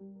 Well,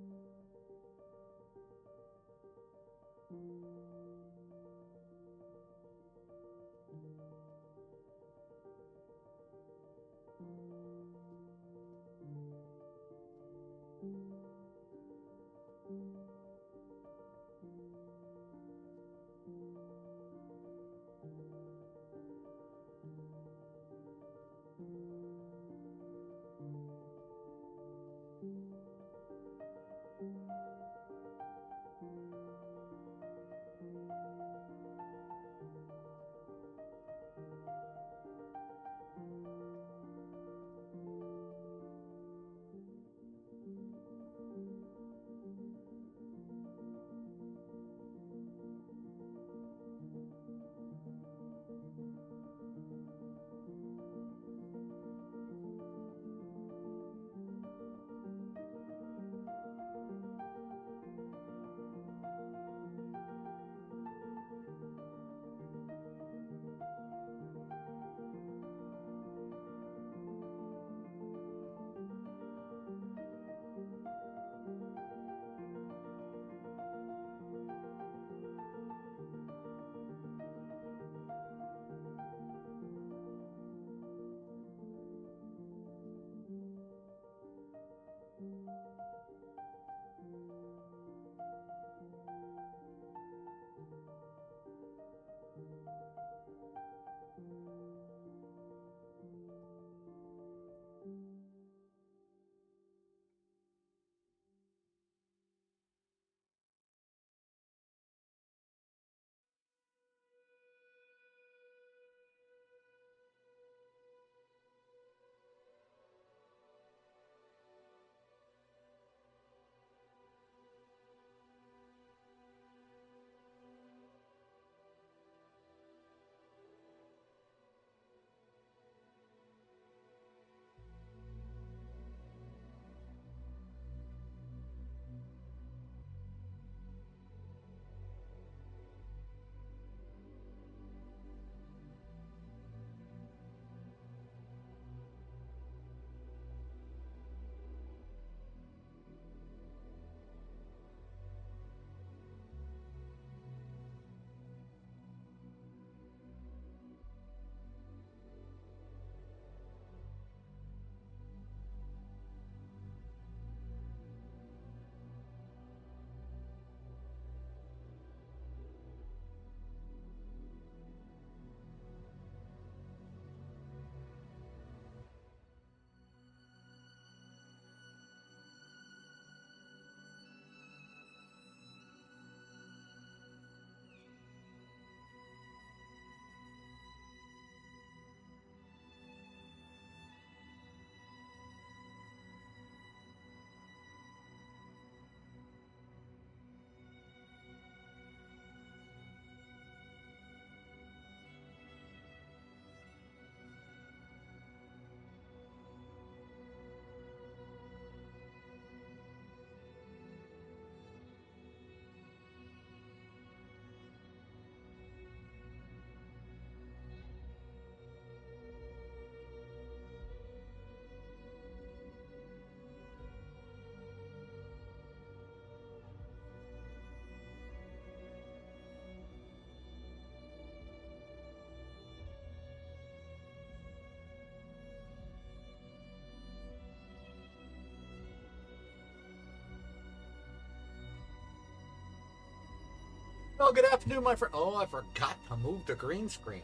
good afternoon, my friend. Oh, I forgot to move the green screen.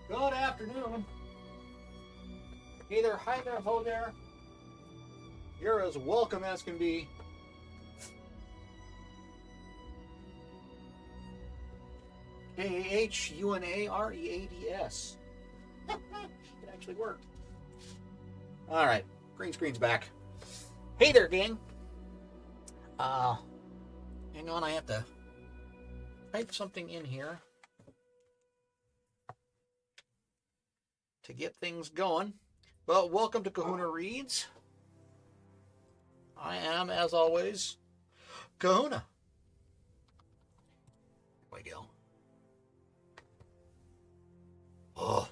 Good afternoon. Hey there, hi there, ho there. You're as welcome as can be. Kahunareads. It actually worked. All right, green screen's back. Hey there, gang. Hang on, I have to type something in here to get things going. Well, welcome to Kahuna Reads. I am, as always, Kahuna. There we go. Oh.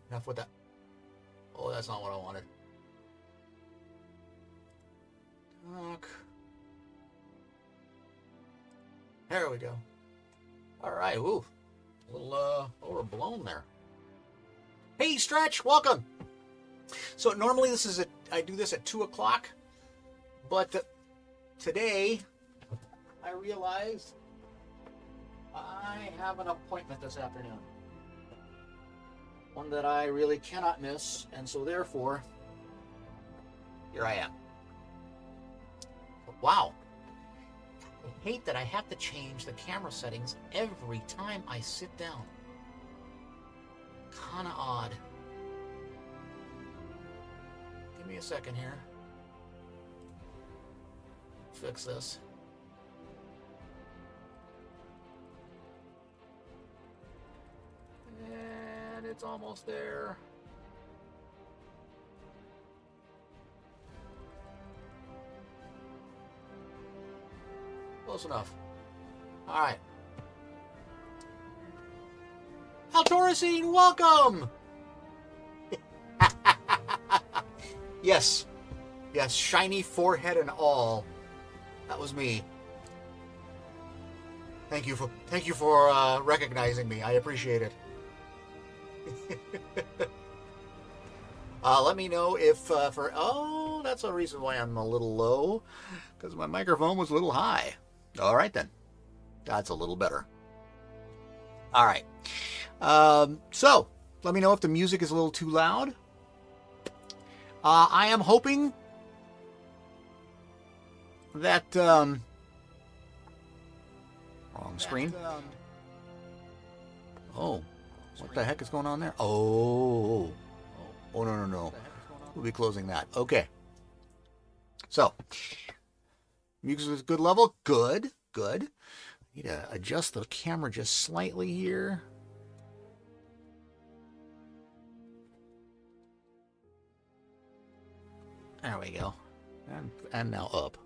Enough with that. Oh, that's not what I wanted. There we go. All right. Ooh, a little overblown there. Hey, Stretch, welcome. So normally I do this at 2 o'clock, but today I realized I have an appointment this afternoon. One that I really cannot miss, and so therefore, here I am. Wow. I hate that I have to change the camera settings every time I sit down. Kinda odd. Give me a second here. Fix this. And it's almost there. Close enough. All right. Altoracine, welcome! Yes. Yes, shiny forehead and all. That was me. Thank you for recognizing me. I appreciate it. Let me know if that's a reason why I'm a little low, because my microphone was a little high. All right then, that's a little better. All right. So let me know if the music is a little too loud. I am hoping that wrong screen. Oh, what the heck is going on there? Oh, no. We'll be closing that. Okay. So, music is good level. Good. Need to adjust the camera just slightly here. There we go. And now up.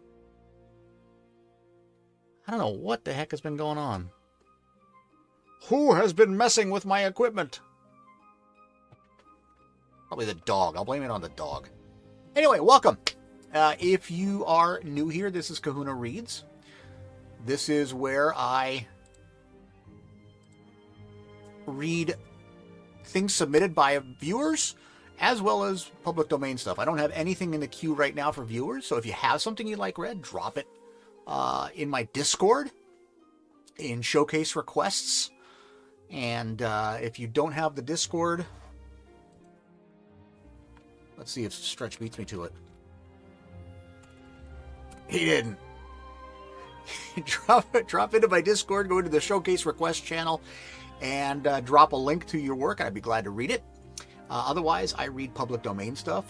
I don't know what the heck has been going on. Who has been messing with my equipment? Probably the dog. I'll blame it on the dog. Anyway, welcome. If you are new here, this is Kahuna Reads. This is where I read things submitted by viewers as well as public domain stuff. I don't have anything in the queue right now for viewers, so if you have something you'd like read, drop it in my Discord, in Showcase Requests. And if you don't have the Discord, let's see if Stretch beats me to it. He didn't. Drop into my Discord, go into the Showcase Request channel, and drop a link to your work. I'd be glad to read it. Otherwise, I read public domain stuff.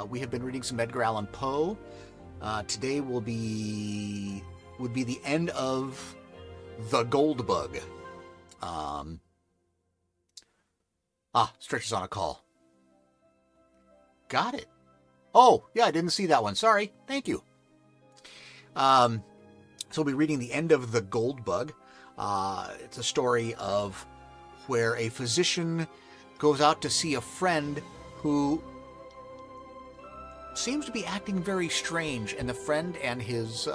We have been reading some Edgar Allan Poe. Today would be the end of The Gold Bug. Stretch is on a call. Got it. Oh, yeah, I didn't see that one. Sorry. Thank you. So we'll be reading the end of The Gold Bug. It's a story of where a physician goes out to see a friend who seems to be acting very strange, and the friend and his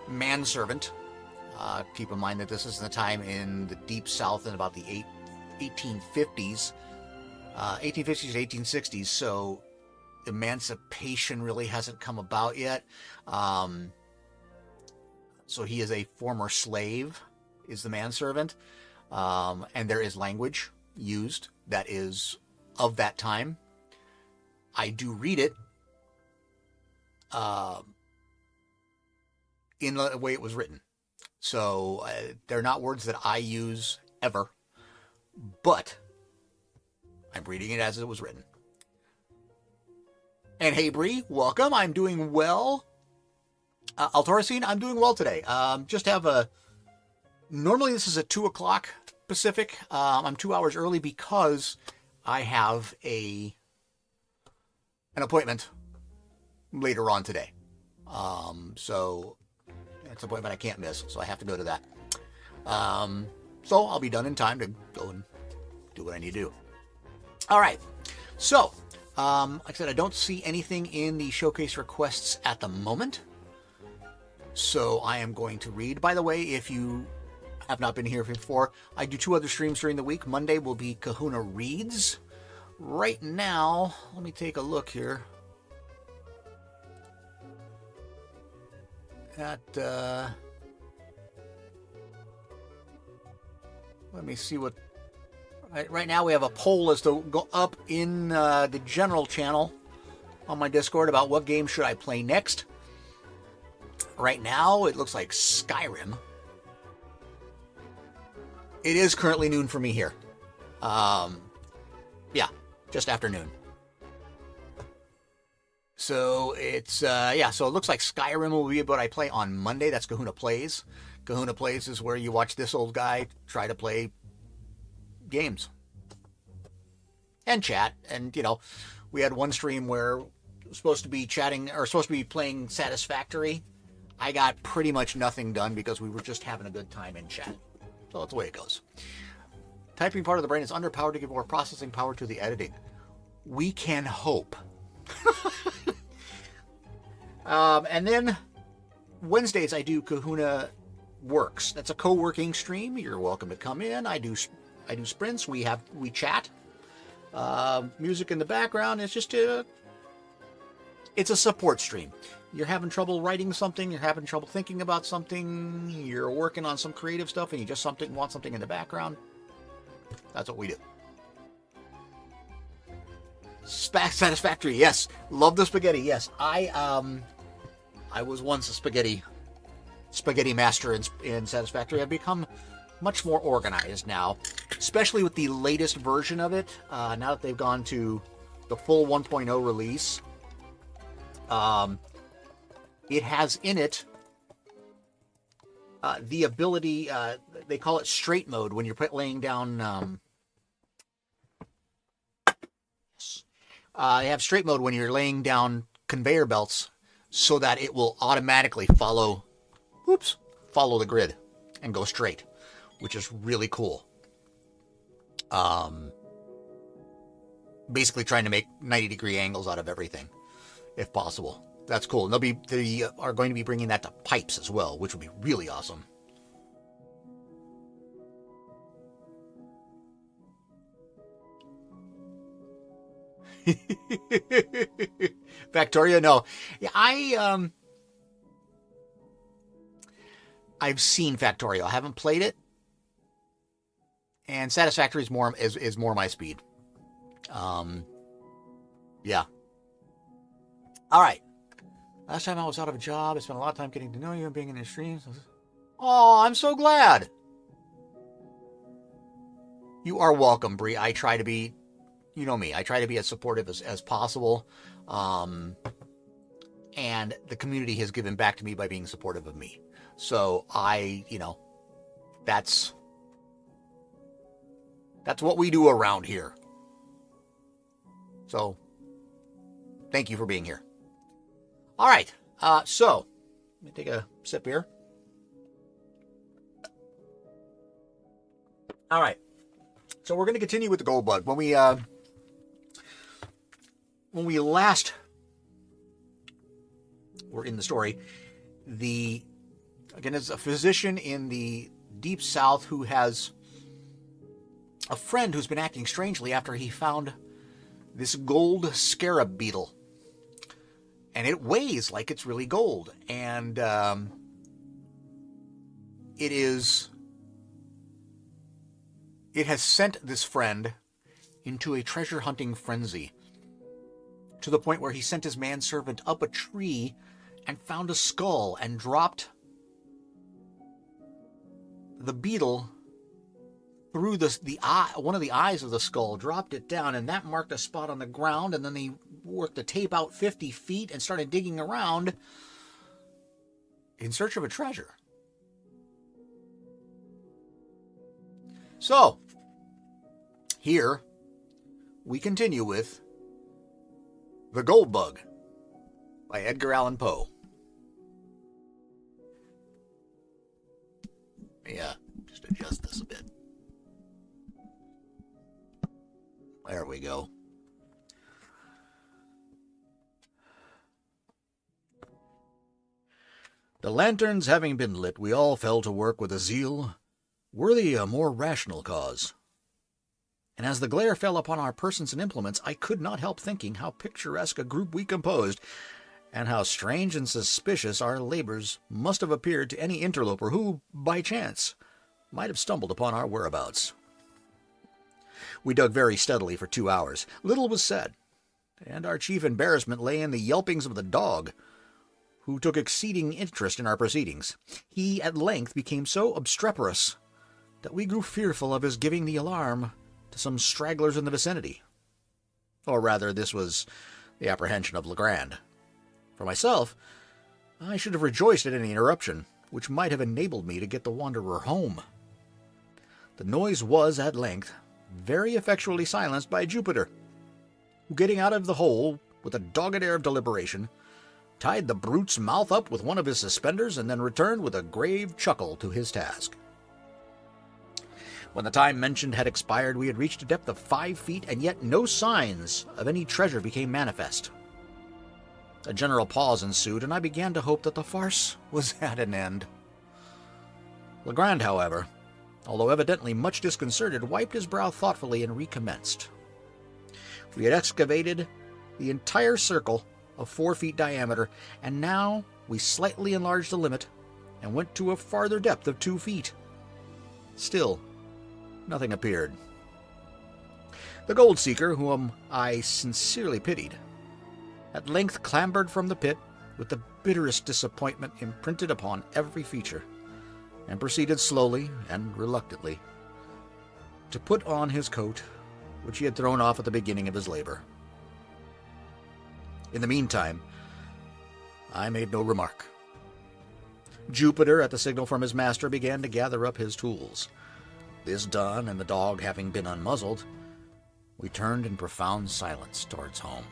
manservant, keep in mind that this is the time in the Deep South in about the 1850s, 1850s to 1860s, so emancipation really hasn't come about yet. So he is a former slave, is the manservant, and there is language used that is of that time. I do read it in the way it was written. So they're not words that I use ever, but I'm reading it as it was written. And hey, Bree, welcome. I'm doing well. Altoracine, I'm doing well today. Normally this is at 2 o'clock Pacific. I'm 2 hours early because I have an appointment later on today. So it's an appointment I can't miss, so I have to go to that. So I'll be done in time to go and do what I need to do. All right. So, like I said, I don't see anything in the showcase requests at the moment. So I am going to read. By the way, if you have not been here before, I do 2 other streams during the week. Monday will be Kahuna Reads. Right now, let me take a look here at, let me see what, right now we have a poll as to go up in the general channel on my Discord about what game should I play next. Right now, it looks like Skyrim. It is currently noon for me here. Yeah, just afternoon. So it's, yeah, so it looks like Skyrim will be what I play on Monday. That's Kahuna Plays. Kahuna Plays is where you watch this old guy try to play games. And chat. And, you know, we had one stream where we're supposed to be chatting, or supposed to be playing Satisfactory. I got pretty much nothing done because we were just having a good time in chat. So that's the way it goes. Typing part of the brain is underpowered to give more processing power to the editing. We can hope. And then Wednesdays I do Kahuna Works. That's a co-working stream. You're welcome to come in. I do sprints. We chat. Music in the background. It's just it's a support stream. You're having trouble writing something, you're having trouble thinking about something, you're working on some creative stuff, and you just want something in the background. That's what we do. Satisfactory, yes. Love the spaghetti, yes. I was once a spaghetti master in Satisfactory. I've become much more organized now, especially with the latest version of it. Now that they've gone to the full 1.0 release, it has in it the ability, they call it straight mode, when you're laying down, they have straight mode when you're laying down conveyor belts so that it will automatically follow the grid and go straight, which is really cool. Basically trying to make 90-degree angles out of everything, if possible. That's cool. And they are going to be bringing that to pipes as well, which would be really awesome. Factoria, no. Yeah, I've seen Factorio. I haven't played it. And Satisfactory is more my speed. Yeah. All right. Last time I was out of a job, I spent a lot of time getting to know you and being in your streams. Oh, I'm so glad. You are welcome, Bree. I try to be, you know me, I try to be as supportive as possible. And the community has given back to me by being supportive of me. So that's what we do around here. So thank you for being here. All right, so let me take a sip here. All right, so we're going to continue with the gold bug. When we last were in the story, again, it's a physician in the Deep South who has a friend who's been acting strangely after he found this gold scarab beetle. And it weighs like it's really gold. And it has sent this friend into a treasure hunting frenzy, to the point where he sent his manservant up a tree and found a skull and dropped the beetle through the eye, one of the eyes of the skull, dropped it down, and that marked a spot on the ground. And then they worked the tape out 50 feet and started digging around in search of a treasure. So here we continue with The Gold Bug by Edgar Allan Poe. Yeah, just adjust this a bit. There we go. The lanterns having been lit, we all fell to work with a zeal worthy a more rational cause. And as the glare fell upon our persons and implements, I could not help thinking how picturesque a group we composed, and how strange and suspicious our labors must have appeared to any interloper who, by chance, might have stumbled upon our whereabouts. We dug very steadily for 2 hours. Little was said, and our chief embarrassment lay in the yelpings of the dog, who took exceeding interest in our proceedings. He at length became so obstreperous that we grew fearful of his giving the alarm to some stragglers in the vicinity. Or rather, this was the apprehension of Legrand. For myself, I should have rejoiced at any interruption, which might have enabled me to get the wanderer home. The noise was, at length, very effectually silenced by Jupiter, who, getting out of the hole with a dogged air of deliberation, tied the brute's mouth up with one of his suspenders, and then returned with a grave chuckle to his task. When the time mentioned had expired, we had reached a depth of 5 feet, and yet no signs of any treasure became manifest. A general pause ensued, and I began to hope that the farce was at an end. Legrand, however, although evidently much disconcerted, wiped his brow thoughtfully and recommenced. We had excavated the entire circle of 4 feet diameter, and now we slightly enlarged the limit and went to a farther depth of 2 feet. Still, nothing appeared. The gold seeker, whom I sincerely pitied, at length clambered from the pit with the bitterest disappointment imprinted upon every feature, and proceeded slowly and reluctantly to put on his coat, which he had thrown off at the beginning of his labor. In the meantime, I made no remark. Jupiter, at the signal from his master, began to gather up his tools. This done, and the dog having been unmuzzled, we turned in profound silence towards home.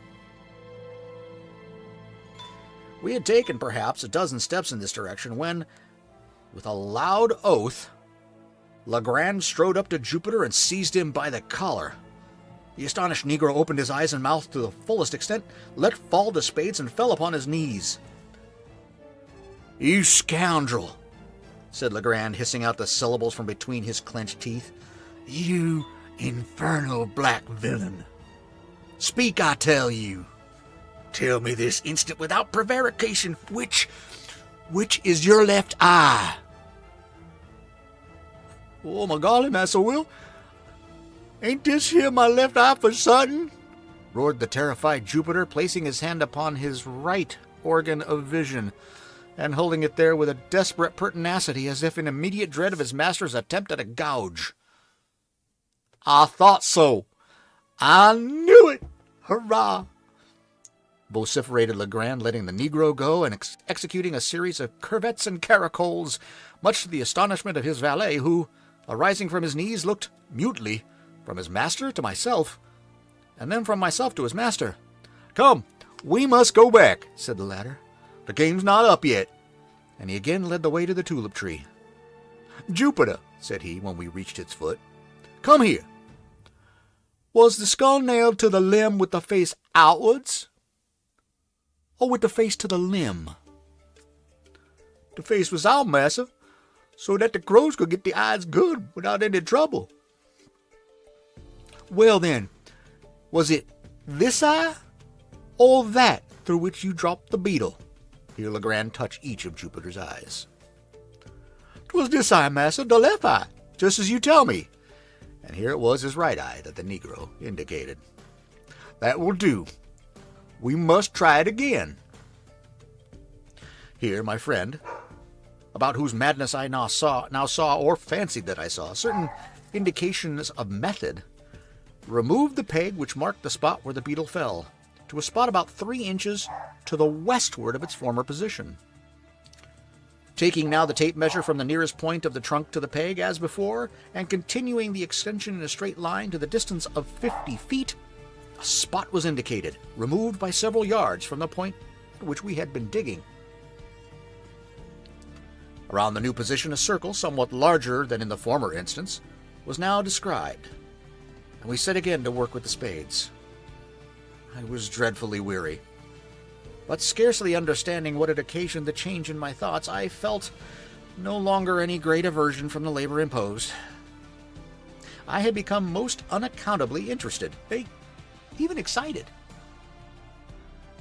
We had taken perhaps a dozen steps in this direction when, with a loud oath, Legrand strode up to Jupiter and seized him by the collar. The astonished Negro opened his eyes and mouth to the fullest extent, let fall the spades, and fell upon his knees. "You scoundrel!" said Legrand, hissing out the syllables from between his clenched teeth. "You infernal black villain! Speak, I tell you! Tell me this instant, without prevarication, which is your left eye?" "Oh, my golly, Massa Will, ain't this here my left eye for certain?" roared the terrified Jupiter, placing his hand upon his right organ of vision, and holding it there with a desperate pertinacity, as if in immediate dread of his master's attempt at a gouge. "I thought so! I knew it! Hurrah!" vociferated Legrand, letting the Negro go and executing a series of curvets and caracoles, much to the astonishment of his valet, who, arising from his knees, looked mutely from his master to myself, and then from myself to his master. "Come, we must go back," said the latter. "The game's not up yet." And he again led the way to the tulip tree. "Jupiter," said he, when we reached its foot, "come here. Was the skull nailed to the limb with the face outwards, or with the face to the limb?" "The face was out, massa, so that the crows could get the eyes good without any trouble." "Well then, was it this eye, or that through which you dropped the beetle?" Here Legrand touched each of Jupiter's eyes. "'Twas this eye, massa, the left eye, just as you tell me." And here it was his right eye that the Negro indicated. "That will do. We must try it again." Here my friend, about whose madness I now saw, or fancied that I saw, certain indications of method, removed the peg which marked the spot where the beetle fell, to a spot about 3 inches to the westward of its former position. Taking now the tape measure from the nearest point of the trunk to the peg, as before, and continuing the extension in a straight line to the distance of 50 feet, a spot was indicated, removed by several yards from the point at which we had been digging. Around the new position, a circle, somewhat larger than in the former instance, was now described, and we set again to work with the spades. I was dreadfully weary, But scarcely understanding what had occasioned the change in my thoughts, I felt no longer any great aversion from the labor imposed. I had become most unaccountably interested, even excited.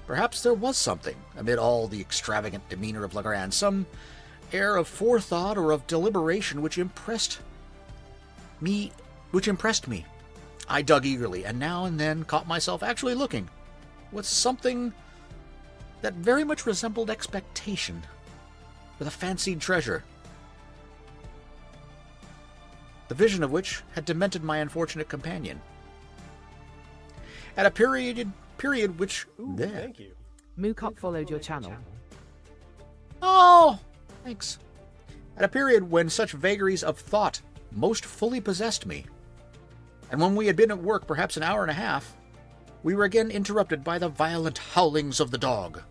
Perhaps there was something, amid all the extravagant demeanor of Legrand, some air of forethought or of deliberation which impressed me. I dug eagerly, and now and then caught myself actually looking, with something that very much resembled expectation, with a fancied treasure, the vision of which had demented my unfortunate companion. At a period which... Thank you. Mookop followed your channel. Oh, thanks. At a period when such vagaries of thought most fully possessed me, and when we had been at work perhaps an hour and a half, we were again interrupted by the violent howlings of the dog.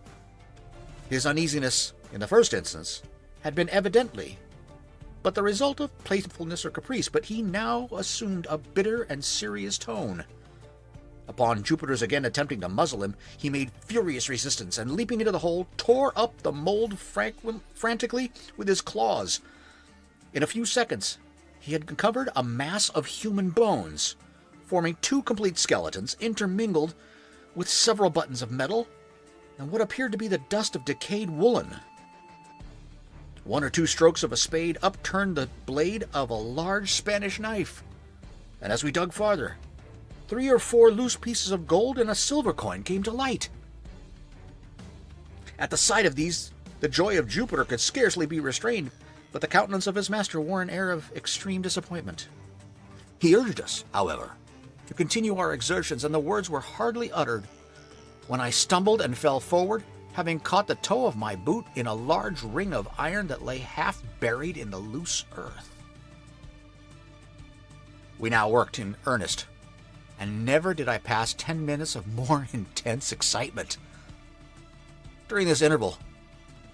His uneasiness, in the first instance, had been evidently but the result of playfulness or caprice, but he now assumed a bitter and serious tone. Upon Jupiter's again attempting to muzzle him, he made furious resistance, and leaping into the hole, tore up the mold frantically with his claws. In a few seconds, he had uncovered a mass of human bones, forming 2 complete skeletons, intermingled with several buttons of metal, and what appeared to be the dust of decayed woolen. 1 or 2 strokes of a spade upturned the blade of a large Spanish knife, and as we dug farther, 3 or 4 loose pieces of gold and a silver coin came to light. At the sight of these, the joy of Jupiter could scarcely be restrained, but the countenance of his master wore an air of extreme disappointment. He urged us, however, to continue our exertions, and the words were hardly uttered when I stumbled and fell forward, having caught the toe of my boot in a large ring of iron that lay half buried in the loose earth. We now worked in earnest, and never did I pass 10 minutes of more intense excitement. During this interval,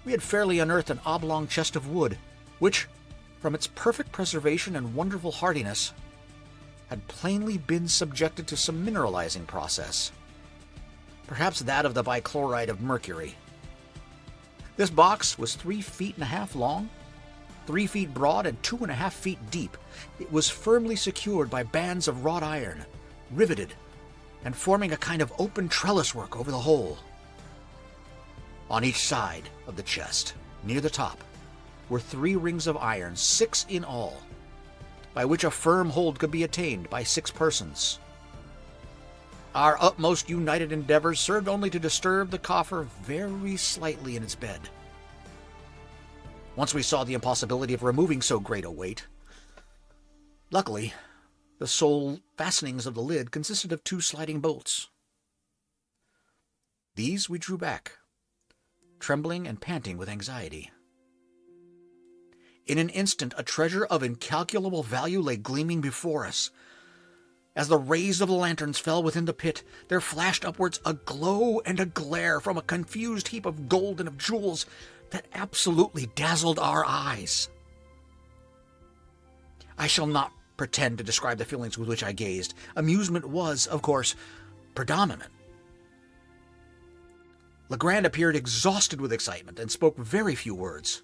we had fairly unearthed an oblong chest of wood, which, from its perfect preservation and wonderful hardiness, had plainly been subjected to some mineralizing process, perhaps that of the bichloride of mercury. This box was 3.5 feet long, 3 feet broad, and 2.5 feet deep. It was firmly secured by bands of wrought iron, riveted, and forming a kind of open trellis work over the whole. On each side of the chest, near the top, were 3 rings of iron, 6 in all, by which a firm hold could be attained by 6 persons. Our utmost united endeavors served only to disturb the coffer very slightly in its bed. Once we saw the impossibility of removing so great a weight. Luckily, the sole fastenings of the lid consisted of 2 sliding bolts. These we drew back, trembling and panting with anxiety. In an instant, a treasure of incalculable value lay gleaming before us. As the rays of the lanterns fell within the pit, there flashed upwards a glow and a glare from a confused heap of gold and of jewels that absolutely dazzled our eyes. I shall not pretend to describe the feelings with which I gazed. Amusement was, of course, predominant. Legrand appeared exhausted with excitement and spoke very few words.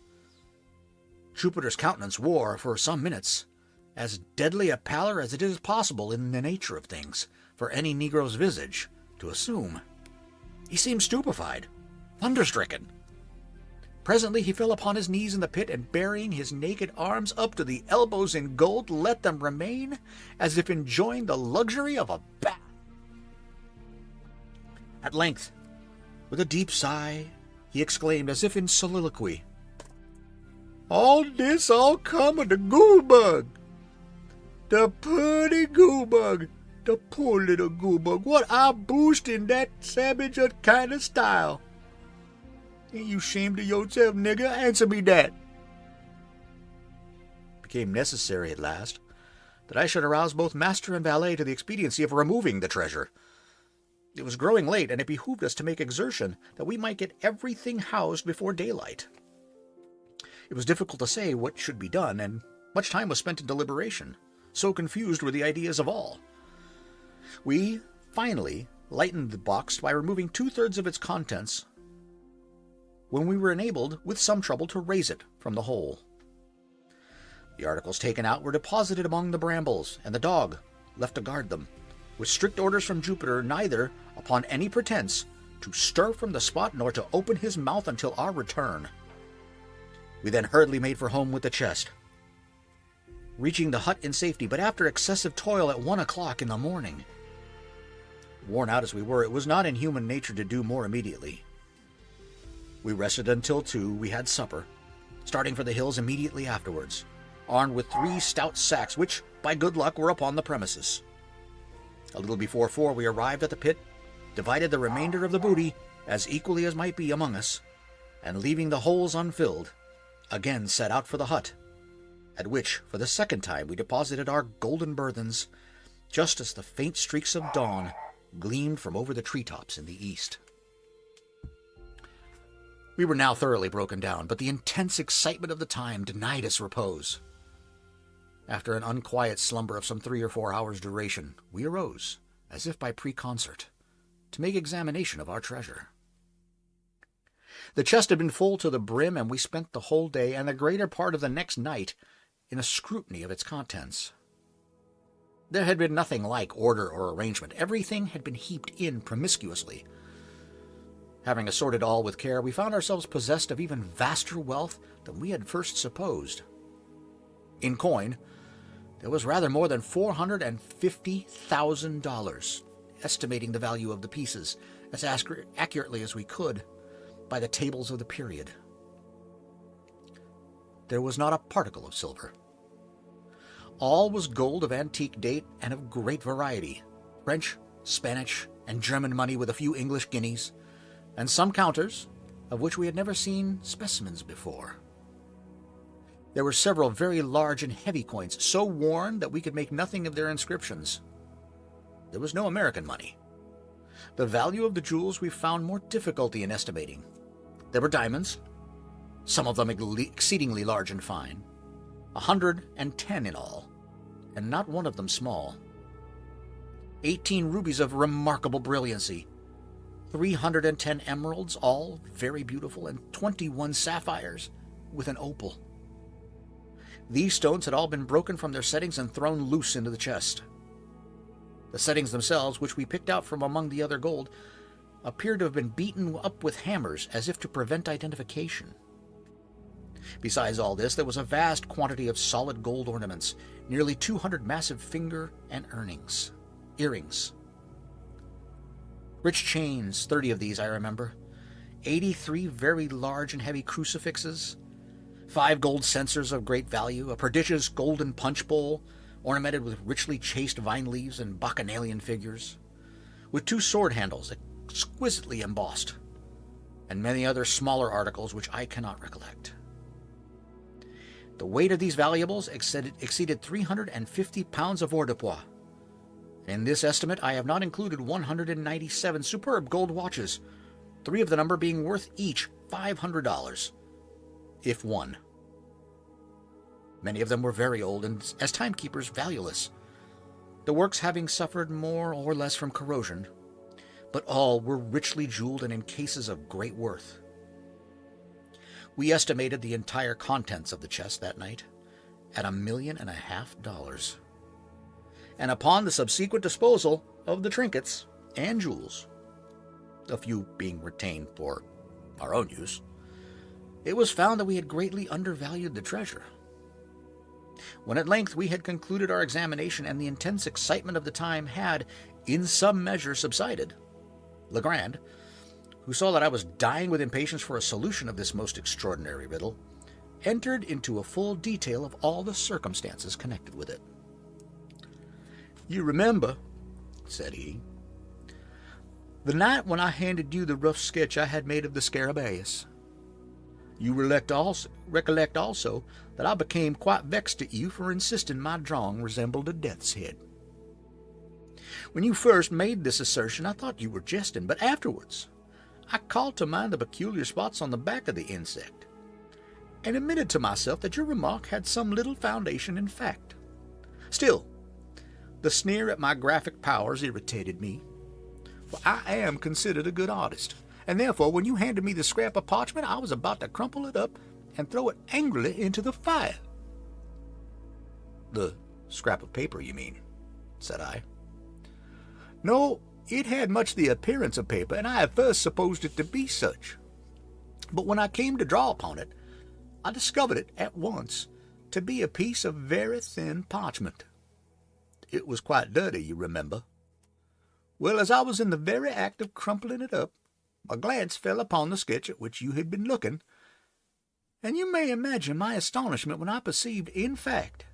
Jupiter's countenance wore, for some minutes, as deadly a pallor as it is possible in the nature of things for any Negro's visage to assume. He seemed stupefied, thunderstricken. Presently he fell upon his knees in the pit, and burying his naked arms up to the elbows in gold, let them remain as if enjoying the luxury of a bath. At length, with a deep sigh, he exclaimed as if in soliloquy, "All come of the goobug. The purty goobug. The poor little goobug. What I boost in that savage kind of style. Ain't you ashamed of yourself, nigger? Answer me that." It became necessary at last that I should arouse both master and valet to the expediency of removing the treasure. It was growing late, and it behooved us to make exertion that we might get everything housed before daylight. It was difficult to say what should be done, and much time was spent in deliberation. So confused were the ideas of all. We finally lightened the box by removing 2/3 of its contents, when we were enabled, with some trouble, to raise it from the hole. The articles taken out were deposited among the brambles, and the dog left to guard them, with strict orders from Jupiter neither, upon any pretense, to stir from the spot nor to open his mouth until our return. We then hurriedly made for home with the chest, reaching the hut in safety, but after excessive toil at 1 o'clock in the morning. Worn out as we were, it was not in human nature to do more immediately. We rested until 2, we had supper, starting for the hills immediately afterwards, armed with 3 stout sacks, which, by good luck, were upon the premises. A little before 4 we arrived at the pit, divided the remainder of the booty, as equally as might be among us, and leaving the holes unfilled, again set out for the hut, at which, for the second time, we deposited our golden burthens, just as the faint streaks of dawn gleamed from over the treetops in the east. We were now thoroughly broken down, but the intense excitement of the time denied us repose. After an unquiet slumber of some 3 or 4 hours' duration, we arose, as if by pre-concert, to make examination of our treasure. The chest had been full to the brim, and we spent the whole day and the greater part of the next night in a scrutiny of its contents. There had been nothing like order or arrangement. Everything had been heaped in promiscuously. Having assorted all with care, we found ourselves possessed of even vaster wealth than we had first supposed. In coin, there was rather more than $450,000, estimating the value of the pieces as accurately as we could by the tables of the period. There was not a particle of silver. All was gold of antique date and of great variety, French, Spanish, and German money, with a few English guineas, and some counters, of which we had never seen specimens before. There were several very large and heavy coins, so worn that we could make nothing of their inscriptions. There was no American money. The value of the jewels we found more difficulty in estimating. There were diamonds, some of them exceedingly large and fine, 110 in all, and not one of them small. 18 rubies of remarkable brilliancy, 310 emeralds, all very beautiful, and 21 sapphires with an opal. These stones had all been broken from their settings and thrown loose into the chest. The settings themselves, which we picked out from among the other gold, appeared to have been beaten up with hammers as if to prevent identification. Besides all this, there was a vast quantity of solid gold ornaments, nearly 200 massive finger and earrings. Rich chains, 30 of these I remember, 83 very large and heavy crucifixes, 5 gold censers of great value, a prodigious golden punch bowl ornamented with richly chased vine leaves and bacchanalian figures, with 2 sword handles exquisitely embossed, and many other smaller articles which I cannot recollect. The weight of these valuables exceeded 350 pounds of avoirdupois. In this estimate, I have not included 197 superb gold watches, 3 of the number being worth each $500, if one. Many of them were very old and, as timekeepers, valueless, the works having suffered more or less from corrosion, but all were richly jeweled and in cases of great worth. We estimated the entire contents of the chest that night at $1.5 million, and upon the subsequent disposal of the trinkets and jewels, a few being retained for our own use, it was found that we had greatly undervalued the treasure. When at length we had concluded our examination and the intense excitement of the time had, in some measure, subsided, Legrand, who saw that I was dying with impatience for a solution of this most extraordinary riddle, entered into a full detail of all the circumstances connected with it. "You remember," said he, "the night when I handed you the rough sketch I had made of the Scarabaeus. You recollect also that I became quite vexed at you for insisting my drawing resembled a death's head. When you first made this assertion, I thought you were jesting, but afterwards I called to mind the peculiar spots on the back of the insect, and admitted to myself that your remark had some little foundation in fact. Still, the sneer at my graphic powers irritated me, for I am considered a good artist, and therefore when you handed me the scrap of parchment, I was about to crumple it up and throw it angrily into the fire. The scrap of paper, you mean? Said I. No, it had much the appearance of paper, and I at first supposed it to be such. But when I came to draw upon it, I discovered it at once to be a piece of very thin parchment. It was quite dirty, you remember. Well, as I was in the very act of crumpling it up, my glance fell upon the sketch at which you had been looking, and you may imagine my astonishment when I perceived, in fact,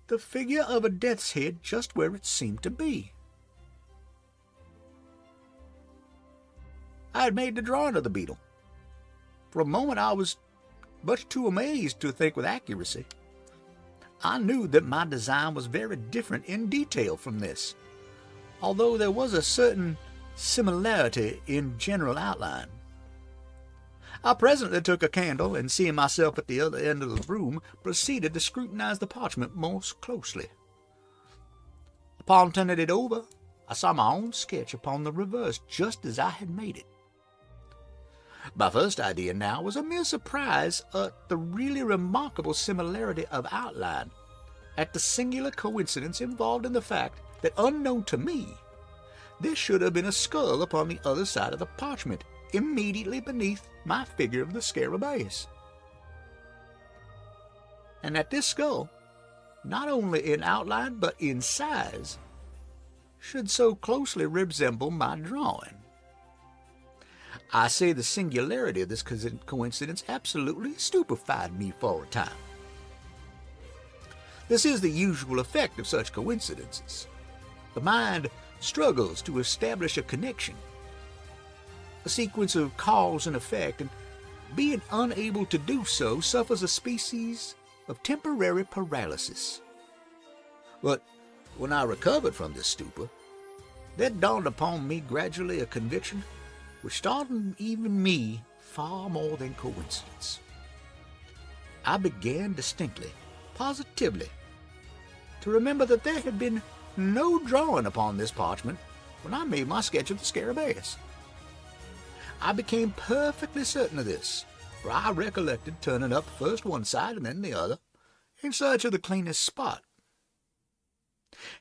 the figure of a death's head just where it seemed to be. I had made the drawing of the beetle. For a moment I was much too amazed to think with accuracy. I knew that my design was very different in detail from this, although there was a certain similarity in general outline. I presently took a candle, and seeing myself at the other end of the room, proceeded to scrutinize the parchment most closely. Upon turning it over, I saw my own sketch upon the reverse, just as I had made it. My first idea now was a mere surprise at the really remarkable similarity of outline, at the singular coincidence involved in the fact that, unknown to me, there should have been a skull upon the other side of the parchment, immediately beneath my figure of the Scarabaeus. And that this skull, not only in outline but in size, should so closely resemble my drawing. I say the singularity of this coincidence absolutely stupefied me for a time. This is the usual effect of such coincidences. The mind struggles to establish a connection, a sequence of cause and effect, and being unable to do so suffers a species of temporary paralysis. But when I recovered from this stupor, there dawned upon me gradually a conviction which startled even me far more than coincidence. I began distinctly, positively, to remember that there had been no drawing upon this parchment when I made my sketch of the Scarabaeus. I became perfectly certain of this, for I recollected turning up first one side and then the other, in search of the cleanest spot.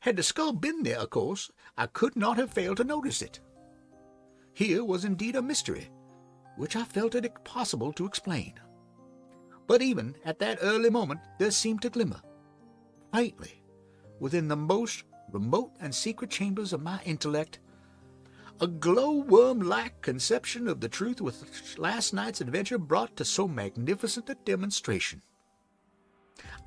Had the skull been there, of course, I could not have failed to notice it. Here was indeed a mystery, which I felt it impossible to explain. But even at that early moment there seemed to glimmer, faintly, within the most remote and secret chambers of my intellect, a glowworm-like conception of the truth which last night's adventure brought to so magnificent a demonstration.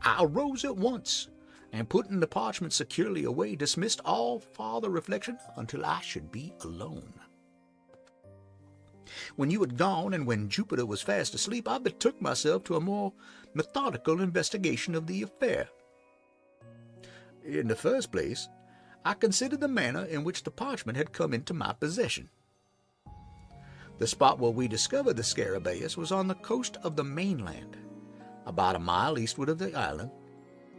I arose at once, and putting the parchment securely away, dismissed all farther reflection until I should be alone. When you had gone, and when Jupiter was fast asleep, I betook myself to a more methodical investigation of the affair. In the first place, I considered the manner in which the parchment had come into my possession. The spot where we discovered the Scarabaeus was on the coast of the mainland, about a mile eastward of the island,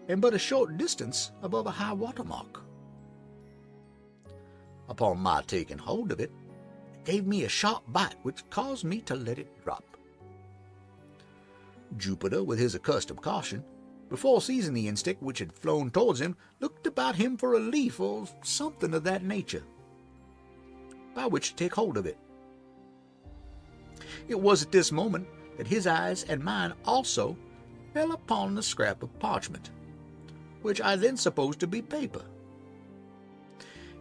and but a short distance above a high water mark. Upon my taking hold of it, it gave me a sharp bite which caused me to let it drop. Jupiter, with his accustomed caution, before seizing the insect which had flown towards him, looked about him for a leaf or something of that nature, by which to take hold of it. It was at this moment that his eyes and mine also fell upon the scrap of parchment, which I then supposed to be paper.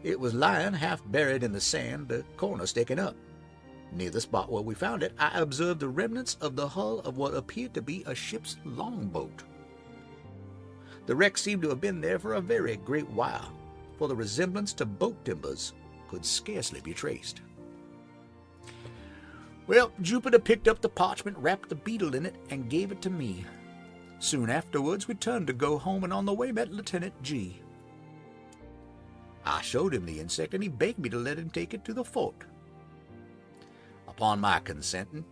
It was lying half buried in the sand, the corner sticking up. Near the spot where we found it, I observed the remnants of the hull of what appeared to be a ship's longboat. The wreck seemed to have been there for a very great while, for the resemblance to boat timbers could scarcely be traced. Well, Jupiter picked up the parchment, wrapped the beetle in it, and gave it to me. Soon afterwards we turned to go home, and on the way met Lieutenant G. I showed him the insect, and he begged me to let him take it to the fort. Upon my consenting,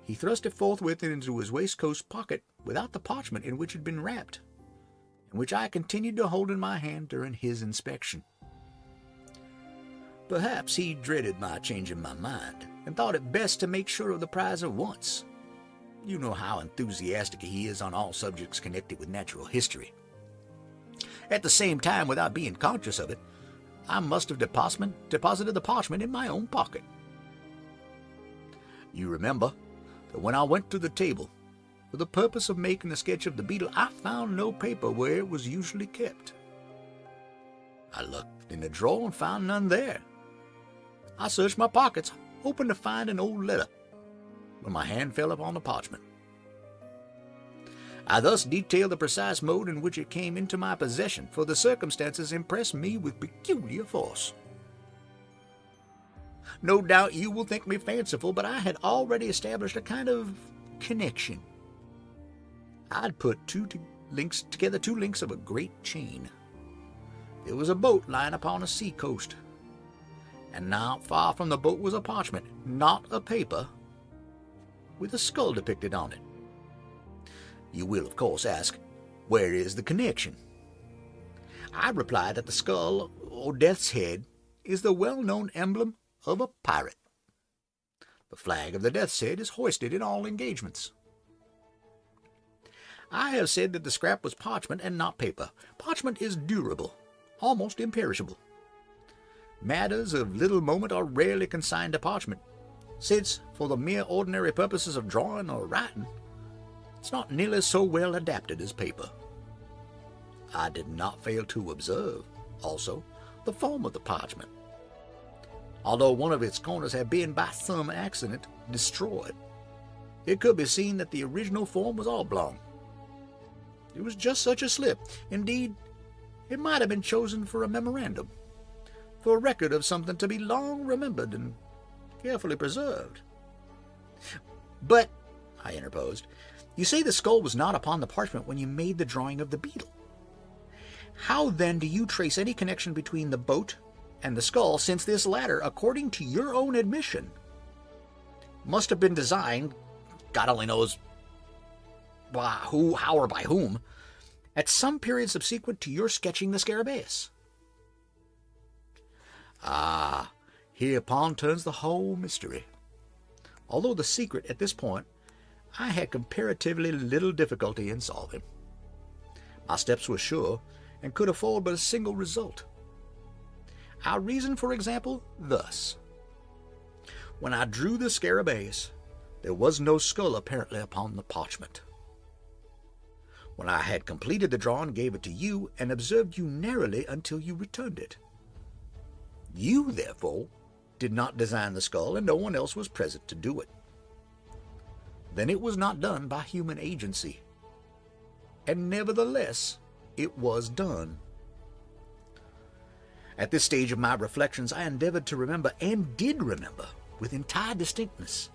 he thrust it forthwith into his waistcoat pocket without the parchment in which it had been wrapped, and which I continued to hold in my hand during his inspection. Perhaps he dreaded my changing my mind, and thought it best to make sure of the prize at once. You know how enthusiastic he is on all subjects connected with natural history. At the same time, without being conscious of it, I must have deposited the parchment in my own pocket. You remember that when I went to the table for the purpose of making a sketch of the beetle, I found no paper where it was usually kept. I looked in the drawer and found none there. I searched my pockets, hoping to find an old letter, when my hand fell upon the parchment. I thus detail the precise mode in which it came into my possession, for the circumstances impressed me with peculiar force. No doubt you will think me fanciful, but I had already established a kind of connection. I'd put two links of a great chain. There was a boat lying upon a sea coast, and not far from the boat was a parchment, not a paper, with a skull depicted on it. You will, of course, ask, where is the connection? I reply that the skull, or death's head, is the well-known emblem of a pirate. The flag of the death's head is hoisted in all engagements. I have said that the scrap was parchment and not paper. Parchment is durable, almost imperishable. Matters of little moment are rarely consigned to parchment, since, for the mere ordinary purposes of drawing or writing, it's not nearly so well adapted as paper. I did not fail to observe, also, the form of the parchment. Although one of its corners had been, by some accident, destroyed, it could be seen that the original form was oblong. It was just such a slip. Indeed, it might have been chosen for a memorandum, for a record of something to be long remembered and carefully preserved. But, I interposed, you say the skull was not upon the parchment when you made the drawing of the beetle. How then do you trace any connection between the boat and the skull, since this latter, according to your own admission, must have been designed, God only knows who, how, or by whom, at some period subsequent to your sketching the Scarabaeus? Ah, hereupon turns the whole mystery. Although the secret at this point I had comparatively little difficulty in solving. My steps were sure, and could afford but a single result. I reasoned, for example, thus. When I drew the Scarabaeus, there was no skull apparently upon the parchment. When I had completed the drawing, gave it to you, and observed you narrowly until you returned it. You, therefore, did not design the skull, and no one else was present to do it. Then it was not done by human agency, and nevertheless it was done. At this stage of my reflections, I endeavored to remember, and did remember, with entire distinctness,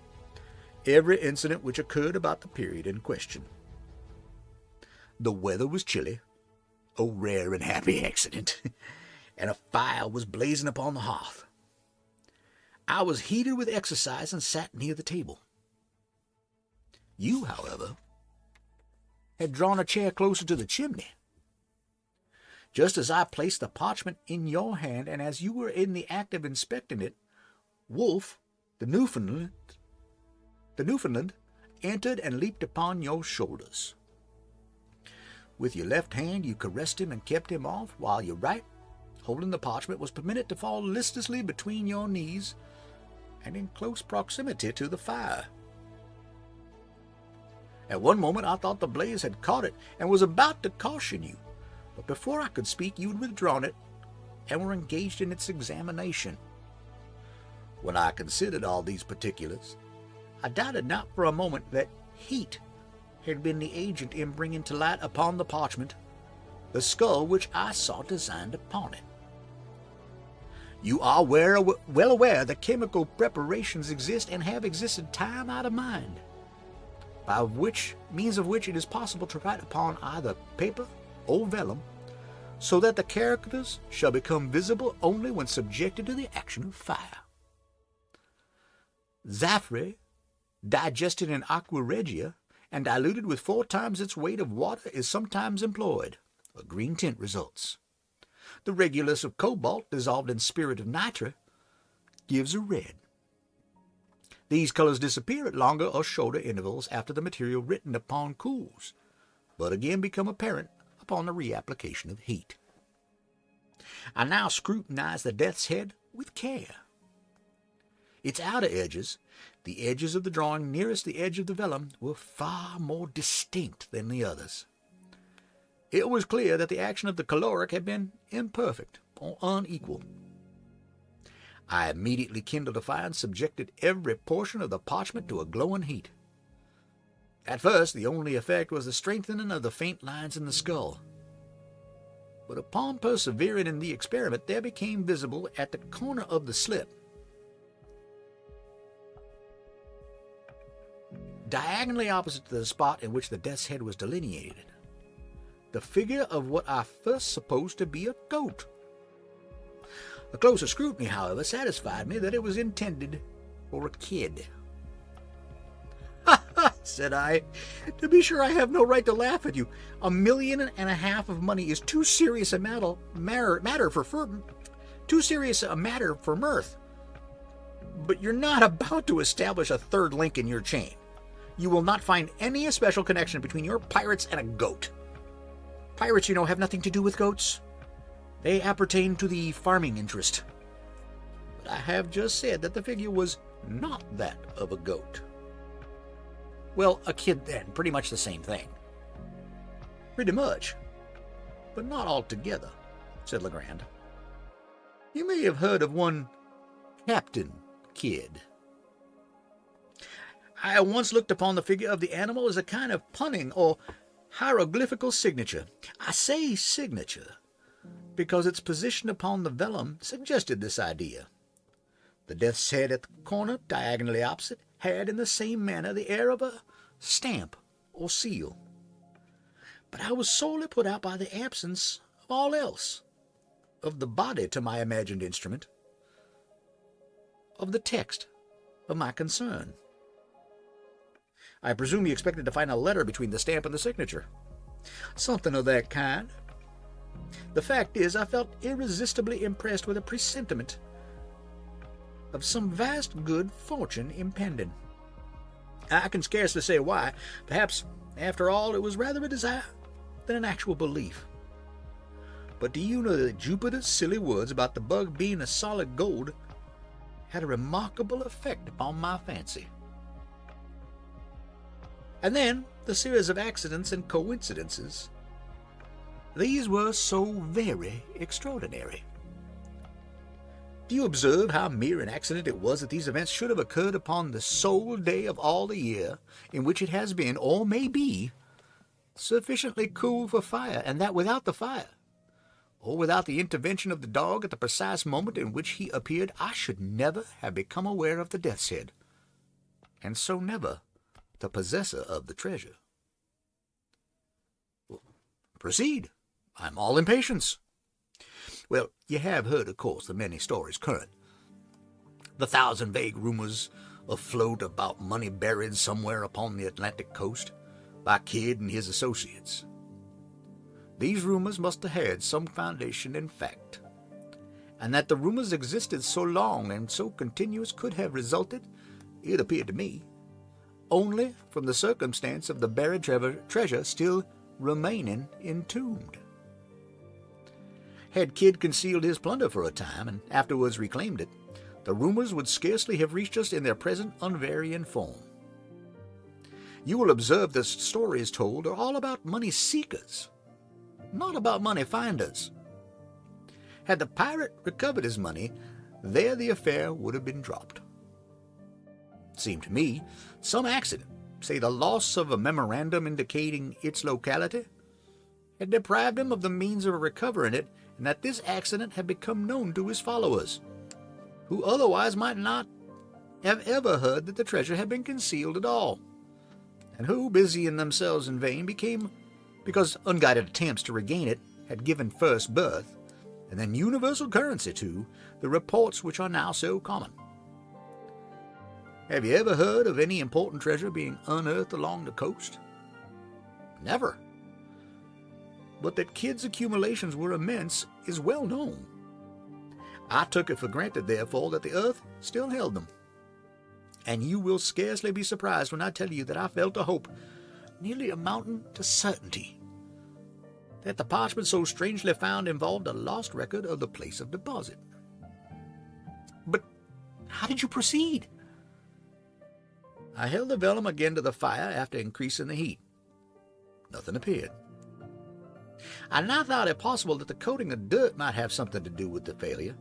every incident which occurred about the period in question. The weather was chilly, a rare and happy accident, and a fire was blazing upon the hearth. I was heated with exercise and sat near the table. You, however, had drawn a chair closer to the chimney. Just as I placed the parchment in your hand, and as you were in the act of inspecting it, Wolf, the Newfoundland, entered and leaped upon your shoulders. With your left hand you caressed him and kept him off, while your right, holding the parchment, was permitted to fall listlessly between your knees and in close proximity to the fire. At one moment I thought the blaze had caught it and was about to caution you, but before I could speak you had withdrawn it and were engaged in its examination. When I considered all these particulars, I doubted not for a moment that heat had been the agent in bringing to light upon the parchment the skull which I saw designed upon it. You are well aware that chemical preparations exist and have existed time out of mind, by means of which it is possible to write upon either paper or vellum, so that the characters shall become visible only when subjected to the action of fire. Zaffre, digested in aqua regia and diluted with 4 times its weight of water, is sometimes employed. A green tint results. The regulus of cobalt, dissolved in spirit of nitre, gives a red. These colors disappear at longer or shorter intervals after the material written upon cools, but again become apparent upon the reapplication of heat. I now scrutinize the death's head with care. Its outer edges, the edges of the drawing nearest the edge of the vellum, were far more distinct than the others. It was clear that the action of the caloric had been imperfect or unequal. I immediately kindled a fire and subjected every portion of the parchment to a glowing heat. At first, the only effect was the strengthening of the faint lines in the skull. But upon persevering in the experiment, there became visible at the corner of the slip, diagonally opposite to the spot in which the death's head was delineated, the figure of what I first supposed to be a goat. A closer scrutiny, however, satisfied me that it was intended for a kid. "Ha ha!" said I. "To be sure, I have no right to laugh at you. $1.5 million of money is too serious a matter for mirth. But you're not about to establish a third link in your chain. You will not find any especial connection between your pirates and a goat. Pirates, you know, have nothing to do with goats. They appertain to the farming interest. But I have just said that the figure was not that of a goat." "Well, a kid then, pretty much the same thing." "Pretty much, but not altogether," said Legrand. "You may have heard of one Captain Kidd. I once looked upon the figure of the animal as a kind of punning or hieroglyphical signature. I say signature, because its position upon the vellum suggested this idea. The death's head at the corner, diagonally opposite, had in the same manner the air of a stamp or seal. But I was sorely put out by the absence of all else, of the body to my imagined instrument, of the text of my concern." "I presume you expected to find a letter between the stamp and the signature." "Something of that kind. The fact is, I felt irresistibly impressed with a presentiment of some vast good fortune impending. I can scarcely say why. Perhaps, after all, it was rather a desire than an actual belief. But do you know that Jupiter's silly words about the bug being a solid gold had a remarkable effect upon my fancy? And then the series of accidents and coincidences. These were so very extraordinary. Do you observe how mere an accident it was that these events should have occurred upon the sole day of all the year in which it has been, or may be, sufficiently cool for fire, and that without the fire, or without the intervention of the dog at the precise moment in which he appeared, I should never have become aware of the death's head, and so never the possessor of the treasure." "Well, proceed. I'm all impatience." "Well, you have heard, of course, the many stories current, the thousand vague rumors afloat about money buried somewhere upon the Atlantic coast by Kidd and his associates. These rumors must have had some foundation in fact, and that the rumors existed so long and so continuous could have resulted, it appeared to me, only from the circumstance of the buried treasure still remaining entombed. Had Kidd concealed his plunder for a time and afterwards reclaimed it, the rumors would scarcely have reached us in their present unvarying form. You will observe the stories told are all about money seekers, not about money finders. Had the pirate recovered his money, there the affair would have been dropped. It seemed to me some accident, say the loss of a memorandum indicating its locality, had deprived him of the means of recovering it, and that this accident had become known to his followers, who otherwise might not have ever heard that the treasure had been concealed at all, and who, busying themselves in vain, because unguided attempts to regain it had given first birth, and then universal currency to, the reports which are now so common. Have you ever heard of any important treasure being unearthed along the coast? Never. But that Kidd's accumulations were immense is well known. I took it for granted, therefore, that the earth still held them. And you will scarcely be surprised when I tell you that I felt a hope, nearly amounting to certainty, that the parchment so strangely found involved a lost record of the place of deposit. But how did you proceed? I held the vellum again to the fire after increasing the heat. Nothing appeared. I now thought it possible that the coating of dirt might have something to do with the failure,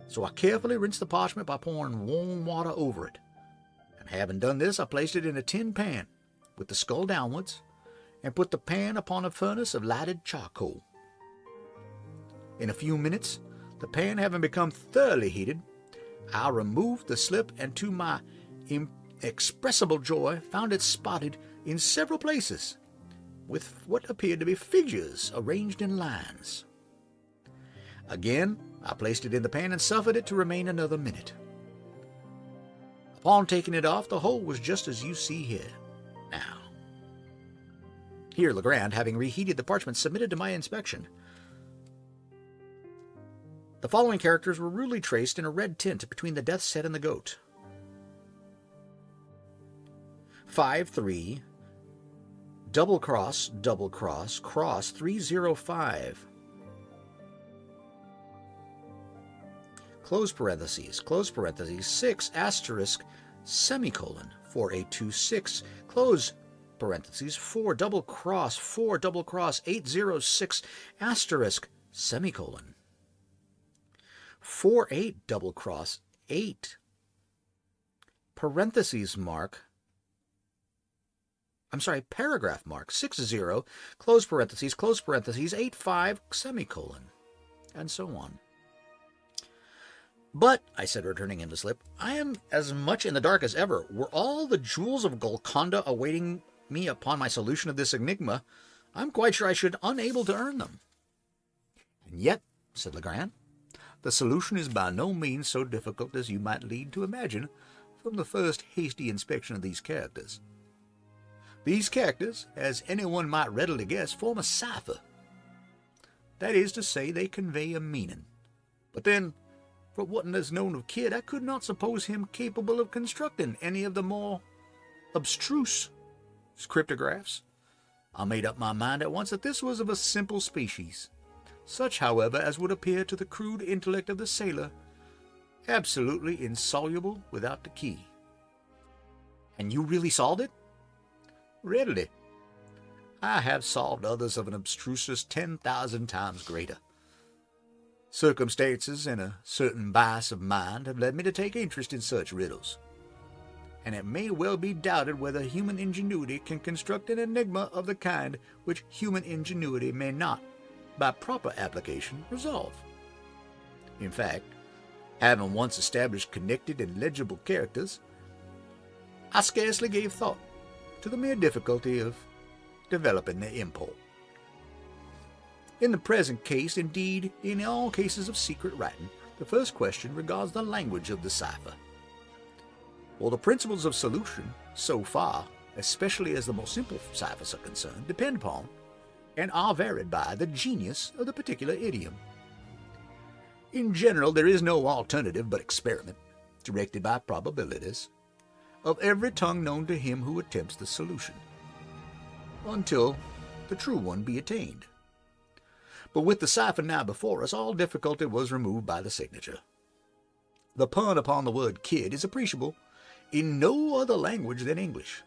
so I carefully rinsed the parchment by pouring warm water over it. And having done this, I placed it in a tin pan with the skull downwards, and put the pan upon a furnace of lighted charcoal. In a few minutes, the pan having become thoroughly heated, I removed the slip, and to my inexpressible joy found it spotted in several places with what appeared to be figures arranged in lines. Again, I placed it in the pan and suffered it to remain another minute. Upon taking it off, the whole was just as you see here. Now, here Legrand, having reheated the parchment, submitted to my inspection. The following characters were rudely traced in a red tint between the death's head and the goat. 5-3, double cross, cross 305. Close parentheses, 6 asterisk, semicolon, 4826, close parentheses, 4 double cross, 806, asterisk, semicolon. 48 double cross, 8, parentheses mark, paragraph mark, 60, close parentheses, 85, semicolon, and so on. But, I said, returning him the slip, I am as much in the dark as ever. Were all the jewels of Golconda awaiting me upon my solution of this enigma, I'm quite sure I should unable to earn them. And yet, said Legrand, the solution is by no means so difficult as you might lead to imagine from the first hasty inspection of these characters. These characters, as anyone might readily guess, form a cipher. That is to say, they convey a meaning. But then, for what is known of Kidd, I could not suppose him capable of constructing any of the more abstruse cryptographs. I made up my mind at once that this was of a simple species, such, however, as would appear to the crude intellect of the sailor absolutely insoluble without the key. And you really solved it? Readily. I have solved others of an abstruseness 10,000 times greater. Circumstances and a certain bias of mind have led me to take interest in such riddles, and it may well be doubted whether human ingenuity can construct an enigma of the kind which human ingenuity may not, by proper application, resolve. In fact, having once established connected and legible characters, I scarcely gave thought to the mere difficulty of developing their import. In the present case, indeed, in all cases of secret writing, the first question regards the language of the cipher. For the principles of solution, so far, especially as the most simple ciphers are concerned, depend upon, and are varied by, the genius of the particular idiom. In general, there is no alternative but experiment, directed by probabilities, of every tongue known to him who attempts the solution, until the true one be attained. But with the cipher now before us, all difficulty was removed by the signature. The pun upon the word kid is appreciable in no other language than English.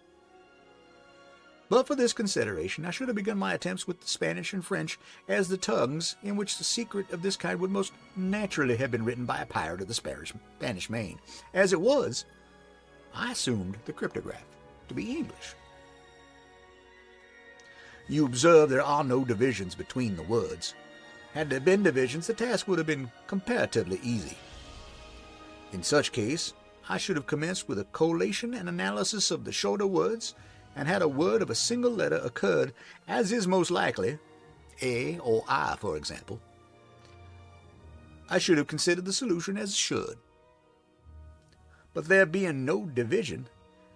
But for this consideration, I should have begun my attempts with the Spanish and French as the tongues in which the secret of this kind would most naturally have been written by a pirate of the Spanish Main. As it was, I assumed the cryptograph to be English. You observe there are no divisions between the words. Had there been divisions, the task would have been comparatively easy. In such case, I should have commenced with a collation and analysis of the shorter words, and had a word of a single letter occurred, as is most likely, A or I, for example, I should have considered the solution as assured. But there being no division,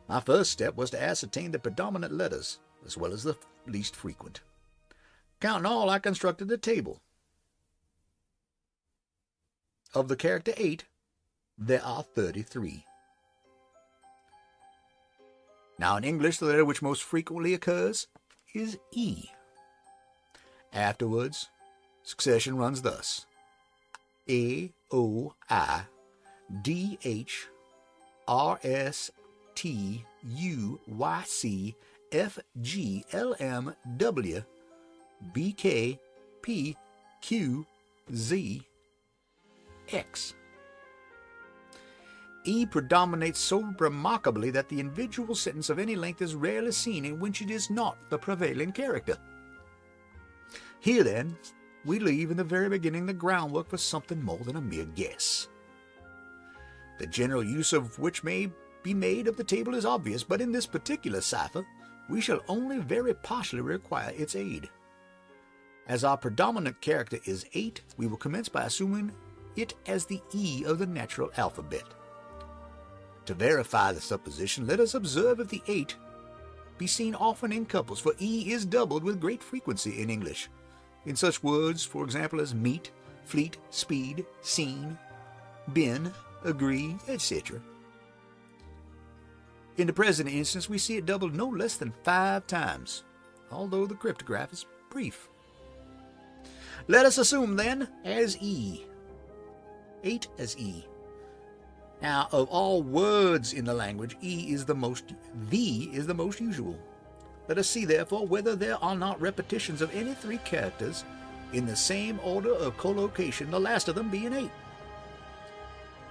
my first step was to ascertain the predominant letters, as well as the least frequent. Counting all, I constructed a table. Of the character 8, there are 33. Now in English, the letter which most frequently occurs is E. Afterwards, succession runs thus: A, O, I, D, H, R, S, T, U, Y, C, F, G, L, M, W, B, K, P, Q, Z, X. E predominates so remarkably that the individual sentence of any length is rarely seen in which it is not the prevailing character. Here, then, we leave in the very beginning the groundwork for something more than a mere guess. The general use of which may be made of the table is obvious, but in this particular cipher, we shall only very partially require its aid. As our predominant character is 8, we will commence by assuming it as the E of the natural alphabet. To verify the supposition, let us observe if the 8 be seen often in couples, for E is doubled with great frequency in English, in such words, for example, as meet, fleet, speed, seen, been, agree, etc. In the present instance, we see it doubled no less than 5 times, although the cryptograph is brief. Let us assume, then, as E. 8 as E. Now, of all words in the language, the is the most usual. Let us see, therefore, whether there are not repetitions of any 3 characters in the same order of collocation, the last of them being 8.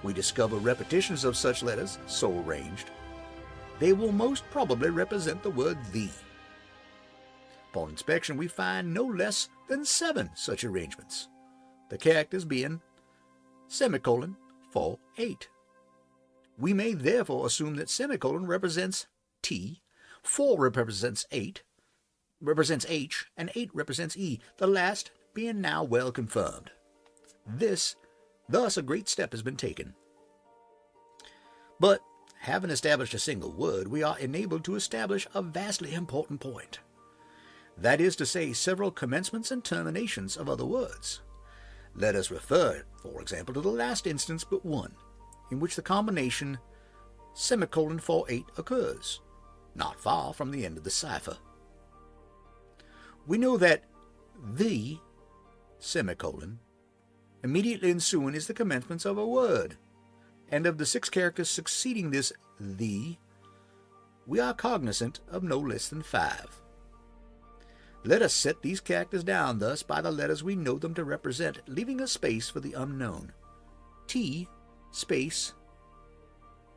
We discover repetitions of such letters, so arranged. They will most probably represent the word the. Upon inspection, we find no less than 7 such arrangements, the characters being semicolon, 4, 8. We may therefore assume that semicolon represents T, 4 represents H, and 8 represents E, the last being now well confirmed. Thus a great step has been taken. But, having established a single word, we are enabled to establish a vastly important point. That is to say, several commencements and terminations of other words. Let us refer, for example, to the last instance but one, in which the combination semicolon 4-8 occurs, not far from the end of the cipher. We know that the semicolon immediately ensuing is the commencement of a word, and of the 6 characters succeeding this the, we are cognizant of no less than 5. Let us set these characters down thus by the letters we know them to represent, leaving a space for the unknown. T space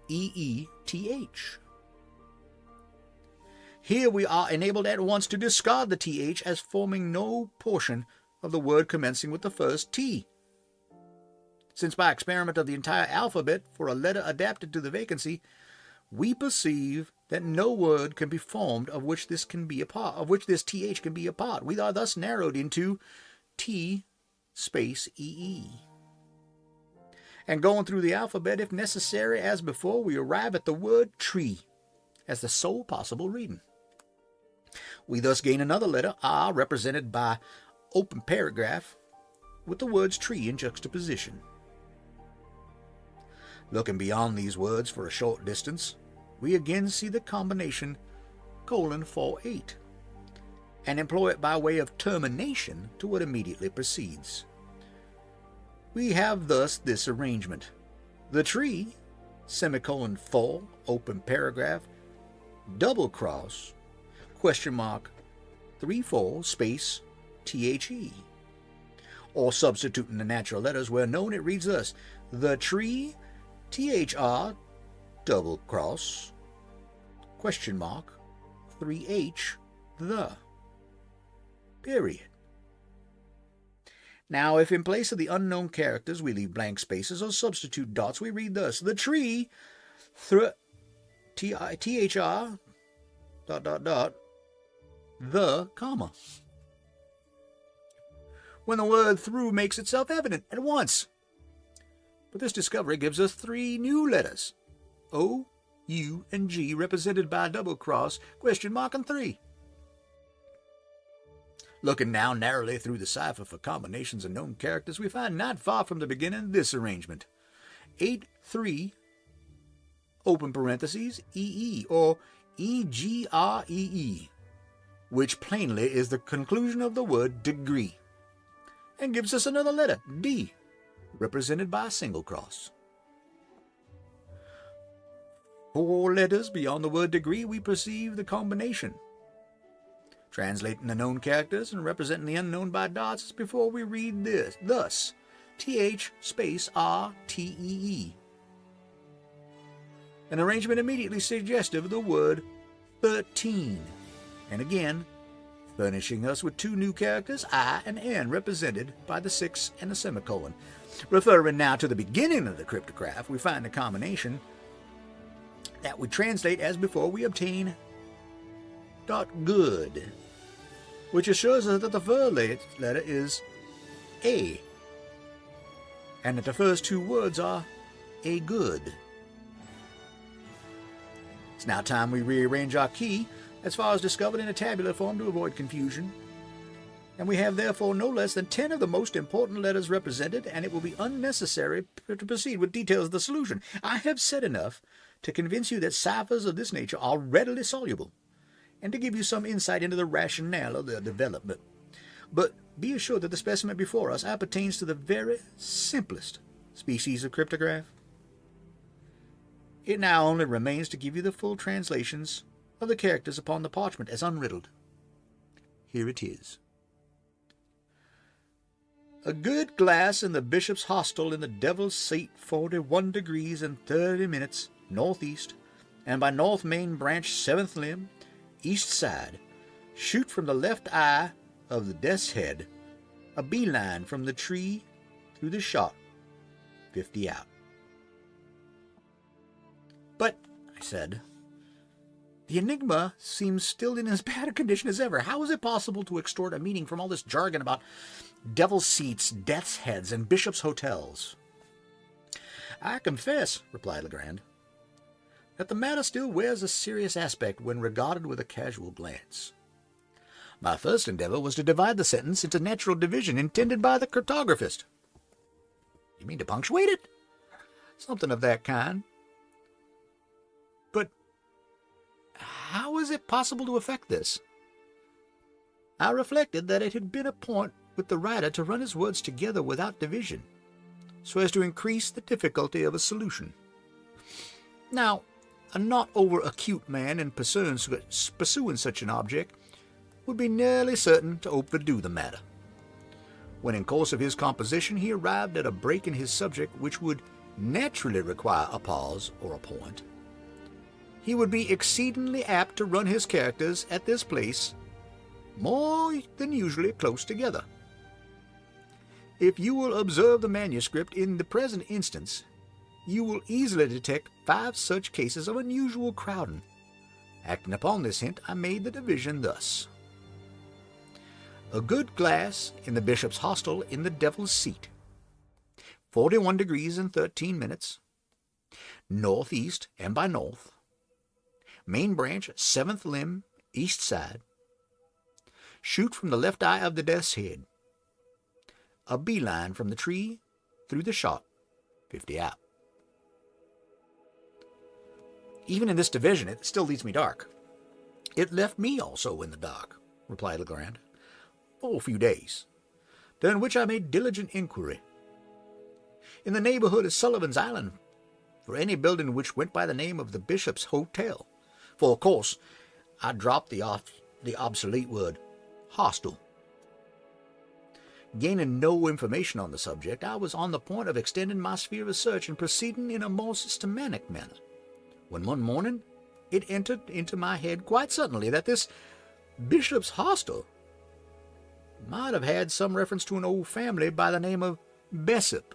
EETH. Here we are enabled at once to discard the TH as forming no portion of the word commencing with the first T. Since by experiment of the entire alphabet for a letter adapted to the vacancy, we perceive that no word can be formed of which this TH can be a part. We are thus narrowed into T space EE. And going through the alphabet, if necessary, as before, we arrive at the word tree as the sole possible reading. We thus gain another letter, R, represented by open paragraph, with the words tree in juxtaposition. Looking beyond these words for a short distance, we again see the combination colon 4-8, and employ it by way of termination to what immediately precedes. We have thus this arrangement: the tree, semicolon 4, open paragraph, double cross, question mark, 3-4, space, THE. Or substituting the natural letters where known, it reads thus: the tree, THR, double cross, question mark, 3H, the. Period. Now, if in place of the unknown characters we leave blank spaces or substitute dots, we read thus: the tree, THR, ... the, comma. When the word through makes itself evident at once. But this discovery gives us 3 new letters: O, U, and G, represented by double cross, question mark, and 3. Looking now narrowly through the cipher for combinations of known characters, we find not far from the beginning this arrangement. 8-3, open parentheses, EE, or EGREE, which plainly is the conclusion of the word degree, and gives us another letter, D, represented by a single cross. 4 letters beyond the word degree, we perceive the combination. Translating the known characters and representing the unknown by dots as before we read this, thus, TH space RTEE. An arrangement immediately suggestive of the word 13, and again, furnishing us with 2 new characters, I and N, represented by the 6 and a semicolon. Referring now to the beginning of the cryptograph, we find a combination that we translate as before we obtain .good, which assures us that the first letter is A, and that the first 2 words are a good. It's now time we rearrange our key as far as discovered in a tabular form to avoid confusion, and we have therefore no less than 10 of the most important letters represented, and it will be unnecessary to proceed with details of the solution. I have said enough to convince you that ciphers of this nature are readily soluble, and to give you some insight into the rationale of their development. But be assured that the specimen before us appertains to the very simplest species of cryptograph. It now only remains to give you the full translations of the characters upon the parchment as unriddled. Here it is. A good glass in the bishop's hostel in the devil's seat, 41 degrees and 30 minutes, northeast, and by north main branch, 7th limb, east side. Shoot from the left eye of the death's head, a beeline from the tree through the shot, 50 out. But, I said, the enigma seems still in as bad a condition as ever. How is it possible to extort a meaning from all this jargon about devil's seats, death's heads, and bishops' hotels? I confess, replied Legrand, that the matter still wears a serious aspect when regarded with a casual glance. My first endeavor was to divide the sentence into natural division intended by the cryptographist. You mean to punctuate it? Something of that kind. But how is it possible to effect this? I reflected that it had been a point with the writer to run his words together without division, so as to increase the difficulty of a solution. Now, a not over-acute man in pursuing such an object would be nearly certain to overdo the matter. When in course of his composition he arrived at a break in his subject which would naturally require a pause or a point, he would be exceedingly apt to run his characters at this place more than usually close together. If you will observe the manuscript in the present instance, you will easily detect 5 such cases of unusual crowding. Acting upon this hint, I made the division thus. A good glass in the bishop's hostel in the devil's seat, 41 degrees and 13 minutes, northeast and by north, main branch, 7th limb, east side, shoot from the left eye of the death's head, a beeline from the tree through the shot, 50 out. Even in this division, it still leaves me dark. It left me also in the dark, replied Legrand, for a few days, during which I made diligent inquiry in the neighborhood of Sullivan's Island for any building which went by the name of the Bishop's Hotel, for of course I dropped the obsolete word hostel. Gaining no information on the subject, I was on the point of extending my sphere of search and proceeding in a more systematic manner, when one morning it entered into my head quite suddenly that this Bishop's Hostel might have had some reference to an old family by the name of Bessop,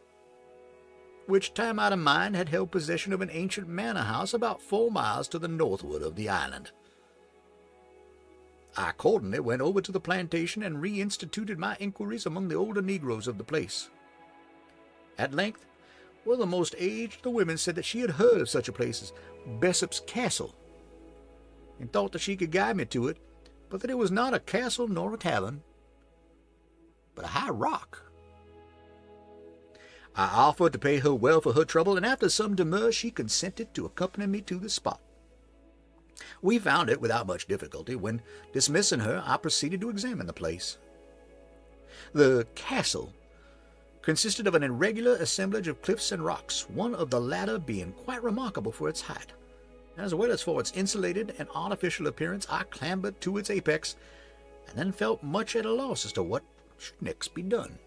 which time out of mind had held possession of an ancient manor house about 4 miles to the northward of the island. I accordingly went over to the plantation and reinstituted my inquiries among the older negroes of the place. At length, one of the most aged of the women said that she had heard of such a place as Bessop's Castle, and thought that she could guide me to it, but that it was not a castle nor a tavern, but a high rock. I offered to pay her well for her trouble, and after some demur she consented to accompany me to the spot. We found it without much difficulty. When dismissing her, I proceeded to examine the place. The castle consisted of an irregular assemblage of cliffs and rocks, one of the latter being quite remarkable for its height. As well as for its insulated and artificial appearance, I clambered to its apex, and then felt much at a loss as to what should next be done.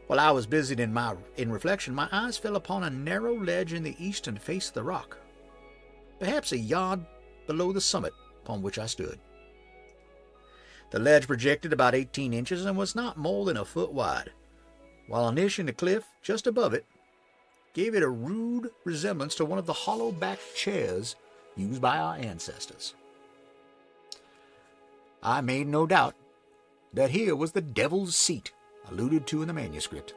While I was busied in reflection, my eyes fell upon a narrow ledge in the eastern face of the rock, perhaps a yard below the summit upon which I stood. The ledge projected about 18 inches and was not more than a foot wide, while a niche in the cliff just above it gave it a rude resemblance to one of the hollow-backed chairs used by our ancestors. I made no doubt that here was the devil's seat alluded to in the manuscript,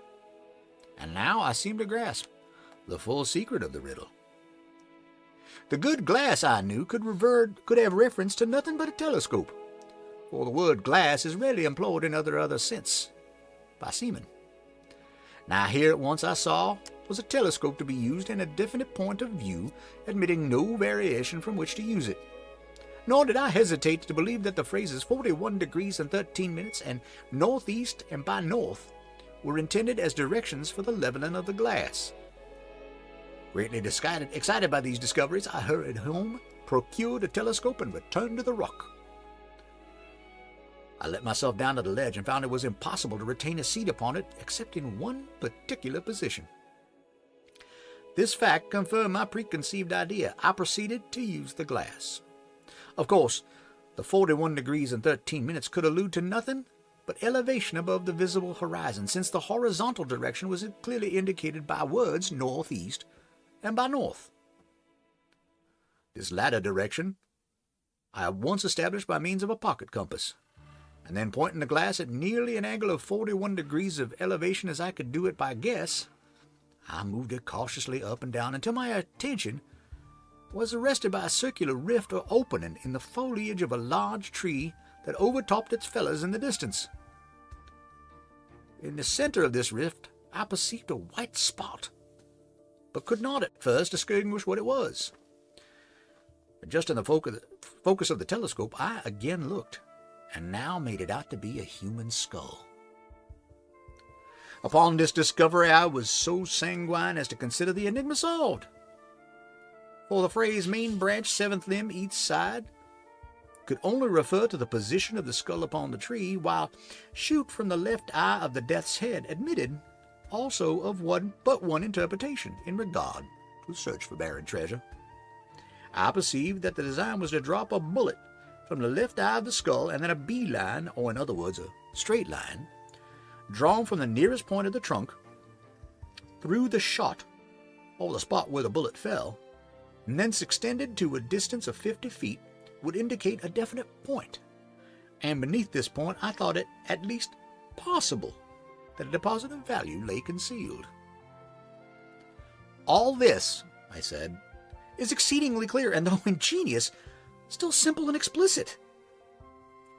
and now I seemed to grasp the full secret of the riddle. The good glass, I knew, could have reference to nothing but a telescope, for the word glass is rarely employed in other sense by seamen. Now here at once I saw was a telescope to be used in a definite point of view, admitting no variation from which to use it. Nor did I hesitate to believe that the phrases 41 degrees and 13 minutes and northeast and by north were intended as directions for the leveling of the glass. Greatly excited by these discoveries, I hurried home, procured a telescope, and returned to the rock. I let myself down to the ledge and found it was impossible to retain a seat upon it except in one particular position. This fact confirmed my preconceived idea. I proceeded to use the glass. Of course, the 41 degrees and 13 minutes could allude to nothing but elevation above the visible horizon, since the horizontal direction was clearly indicated by words northeast and by north. This latter direction I at once established by means of a pocket compass, and then pointing the glass at nearly an angle of 41 degrees of elevation as I could do it by guess, I moved it cautiously up and down until my attention was arrested by a circular rift or opening in the foliage of a large tree that overtopped its fellows in the distance. In the center of this rift I perceived a white spot, but could not at first distinguish what it was. Just in the focus of the telescope I again looked, and now made it out to be a human skull. Upon this discovery I was so sanguine as to consider the enigma solved, for the phrase main branch, seventh limb, each side could only refer to the position of the skull upon the tree, while shoot from the left eye of the death's head admitted also of but one interpretation in regard to the search for buried treasure. I perceived that the design was to drop a bullet from the left eye of the skull, and then a beeline, or in other words a straight line, drawn from the nearest point of the trunk through the shot, or the spot where the bullet fell, and thence extended to a distance of 50 feet, would indicate a definite point, and beneath this point I thought it at least possible that a deposit of value lay concealed. All this, I said, is exceedingly clear, and though ingenious, still simple and explicit.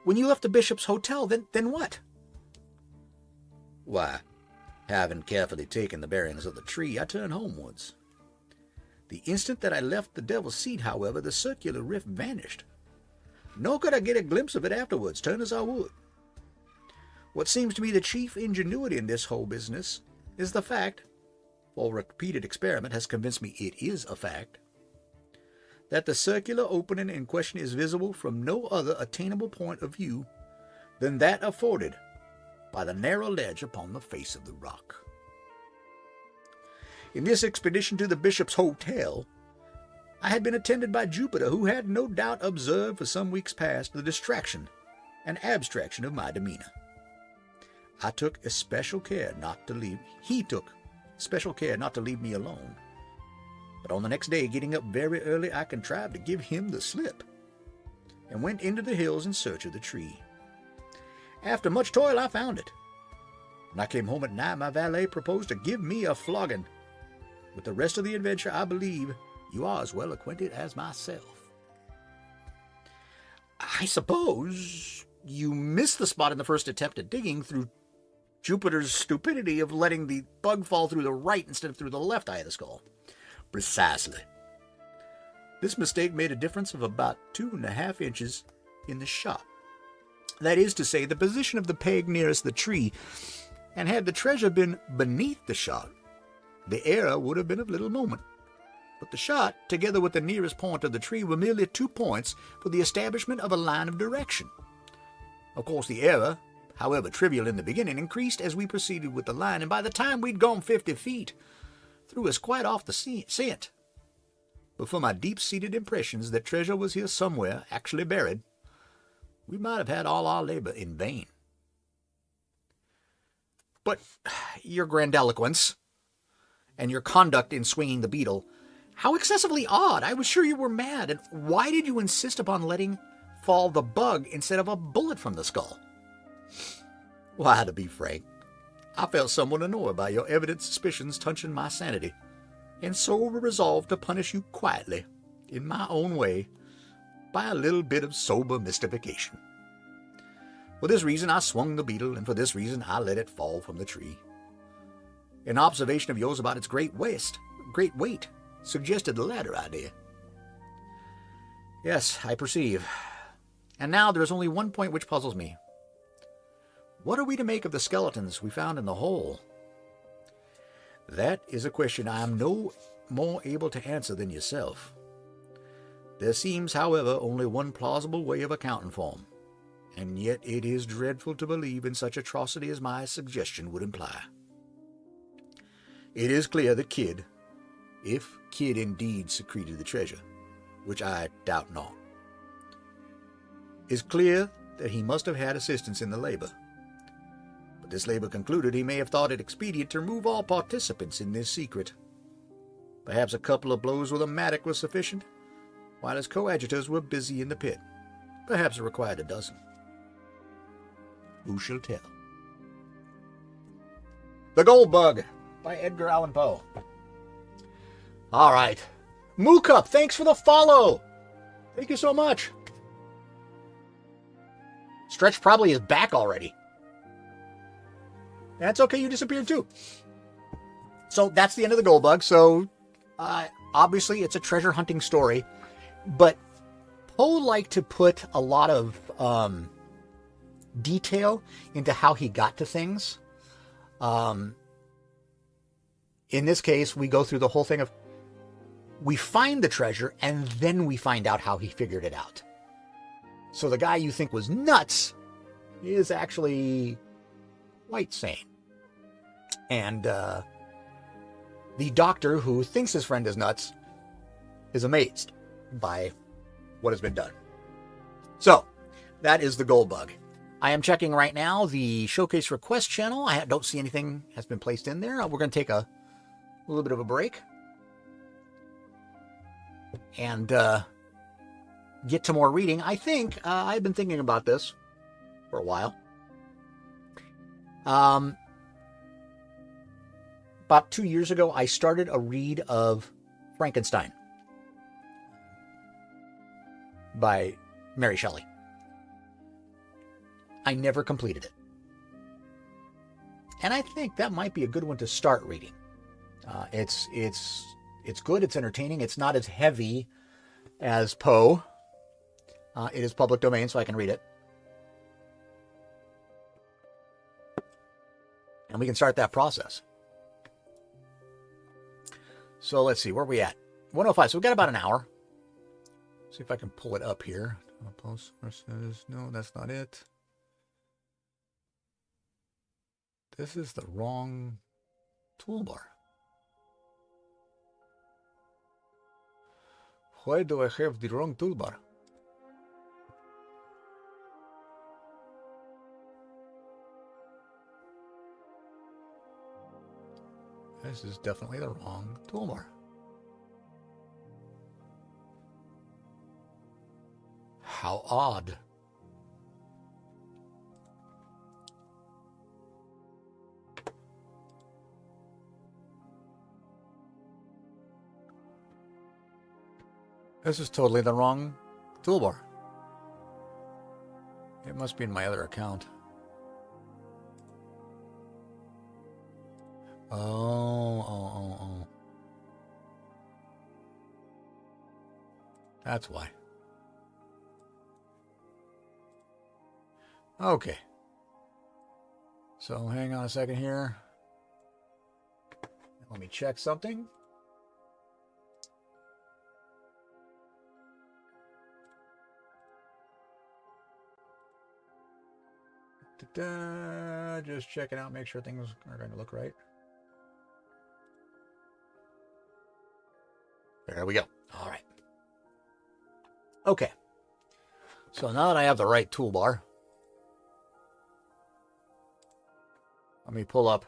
When you left the bishop's hotel, then what? Why, having carefully taken the bearings of the tree, I turned homewards. The instant that I left the devil's seat, however, the circular rift vanished, nor could I get a glimpse of it afterwards, turn as I would. What seems to me the chief ingenuity in this whole business is the fact, for repeated experiment has convinced me it is a fact, that the circular opening in question is visible from no other attainable point of view than that afforded by the narrow ledge upon the face of the rock. In this expedition to the bishop's hotel, I had been attended by Jupiter, who had no doubt observed for some weeks past the distraction and abstraction of my demeanor. He took especial care not to leave me alone. But on the next day, getting up very early, I contrived to give him the slip, and went into the hills in search of the tree. After much toil, I found it. When I came home at night, my valet proposed to give me a flogging. With the rest of the adventure, I believe you are as well acquainted as myself. I suppose you missed the spot in the first attempt at digging through Jupiter's stupidity of letting the bug fall through the right instead of through the left eye of the skull. Precisely. This mistake made a difference of about 2.5 inches in the shot. That is to say, the position of the peg nearest the tree, and had the treasure been beneath the shot, the error would have been of little moment. But the shot, together with the nearest point of the tree, were merely 2 points for the establishment of a line of direction. Of course, the error, however trivial in the beginning, increased as we proceeded with the line, and by the time we'd gone 50 feet, threw us quite off the scent. But for my deep-seated impressions that treasure was here somewhere, actually buried, we might have had all our labor in vain. But your grandiloquence and your conduct in swinging the beetle, how excessively odd! I was sure you were mad, and why did you insist upon letting fall the bug instead of a bullet from the skull? Why, to be frank, I felt somewhat annoyed by your evident suspicions touching my sanity, and so resolved to punish you quietly, in my own way, by a little bit of sober mystification. For this reason I swung the beetle, and for this reason I let it fall from the tree. An observation of yours about its great weight, suggested the latter idea. Yes, I perceive. And now there is only one point which puzzles me. What are we to make of the skeletons we found in the hole? That is a question I am no more able to answer than yourself. There seems, however, only one plausible way of accounting for them, and yet it is dreadful to believe in such atrocity as my suggestion would imply. It is clear that Kidd, if Kidd indeed secreted the treasure, which I doubt not, is clear that he must have had assistance in the labor. But this labor concluded, he may have thought it expedient to remove all participants in this secret. Perhaps a couple of blows with a mattock was sufficient, while his coadjutors were busy in the pit. Perhaps it required a dozen. Who shall tell? The Gold Bug by Edgar Allan Poe. All right. Mookup, thanks for the follow. Thank you so much. Stretch probably is back already. That's okay, you disappeared too. So that's the end of the Gold Bug. So obviously it's a treasure hunting story, but Poe liked to put a lot of detail into how he got to things. In this case, we go through the whole thing of we find the treasure and then we find out how he figured it out. So the guy you think was nuts is actually quite sane. And the doctor who thinks his friend is nuts is amazed by what has been done. So that is the Gold Bug. I am checking right now the Showcase Request channel. I don't see anything has been placed in there. We're going to take a little bit of a break and get to more reading. I think I've been thinking about this for a while. About 2 years ago, I started a read of Frankenstein by Mary Shelley. I never completed it. And I think that might be a good one to start reading. It's good, it's entertaining, it's not as heavy as Poe. It is public domain, so I can read it. And we can start that process. So let's see, where are we at? 105, so we've got about an hour. See if I can pull it up here. Post versus, no, that's not it. This is the wrong toolbar. Why do I have the wrong toolbar? This is definitely the wrong toolbar. How odd. This is totally the wrong toolbar. It must be in my other account. Oh. That's why. Okay. So hang on a second here. Let me check something. Just checking out, make sure things are going to look right. There we go. All right. Okay. So now that I have the right toolbar, let me pull up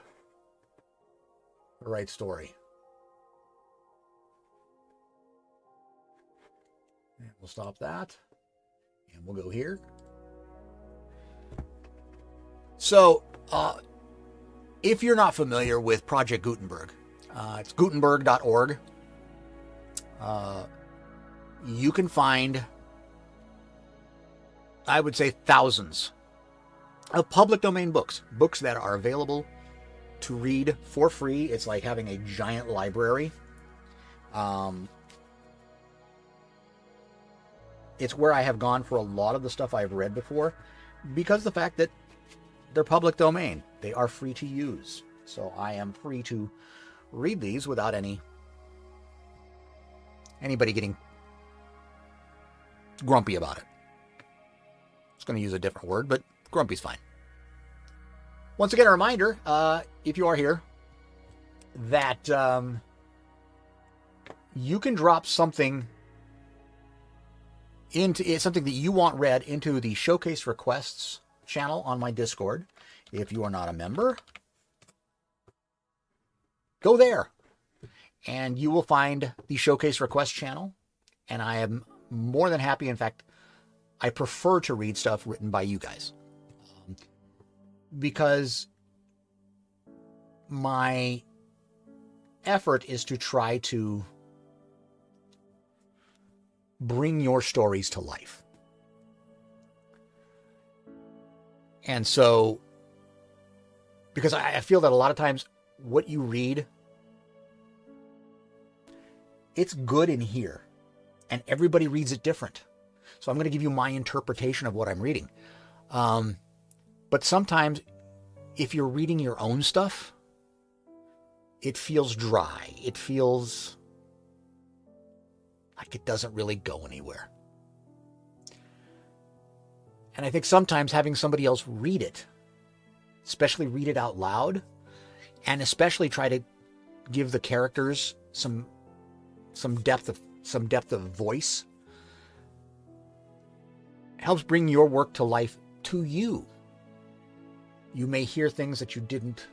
the right story. And we'll stop that. And we'll go here. So, if you're not familiar with Project Gutenberg, it's gutenberg.org. You can find, I would say, thousands of public domain books that are available to read for free. It's like having a giant library. It's where I have gone for a lot of the stuff I've read before, because of the fact that they're public domain. They are free to use. So I am free to read these without anybody getting grumpy about it. I was going to use a different word, but grumpy's fine. Once again, a reminder, if you are here, that you can drop something into something that you want read into the Showcase Requests channel on my Discord. If you are not a member, go there and you will find the Showcase Request channel. And I am more than happy. In fact, I prefer to read stuff written by you guys, because my effort is to try to bring your stories to life. And so, because I feel that a lot of times what you read, it's good in here, and everybody reads it different. So I'm going to give you my interpretation of what I'm reading. But sometimes if you're reading your own stuff, it feels dry. It feels like it doesn't really go anywhere. And I think sometimes having somebody else read it, especially read it out loud, and especially try to give the characters some depth of voice, helps bring your work to life to you. You may hear things that you didn't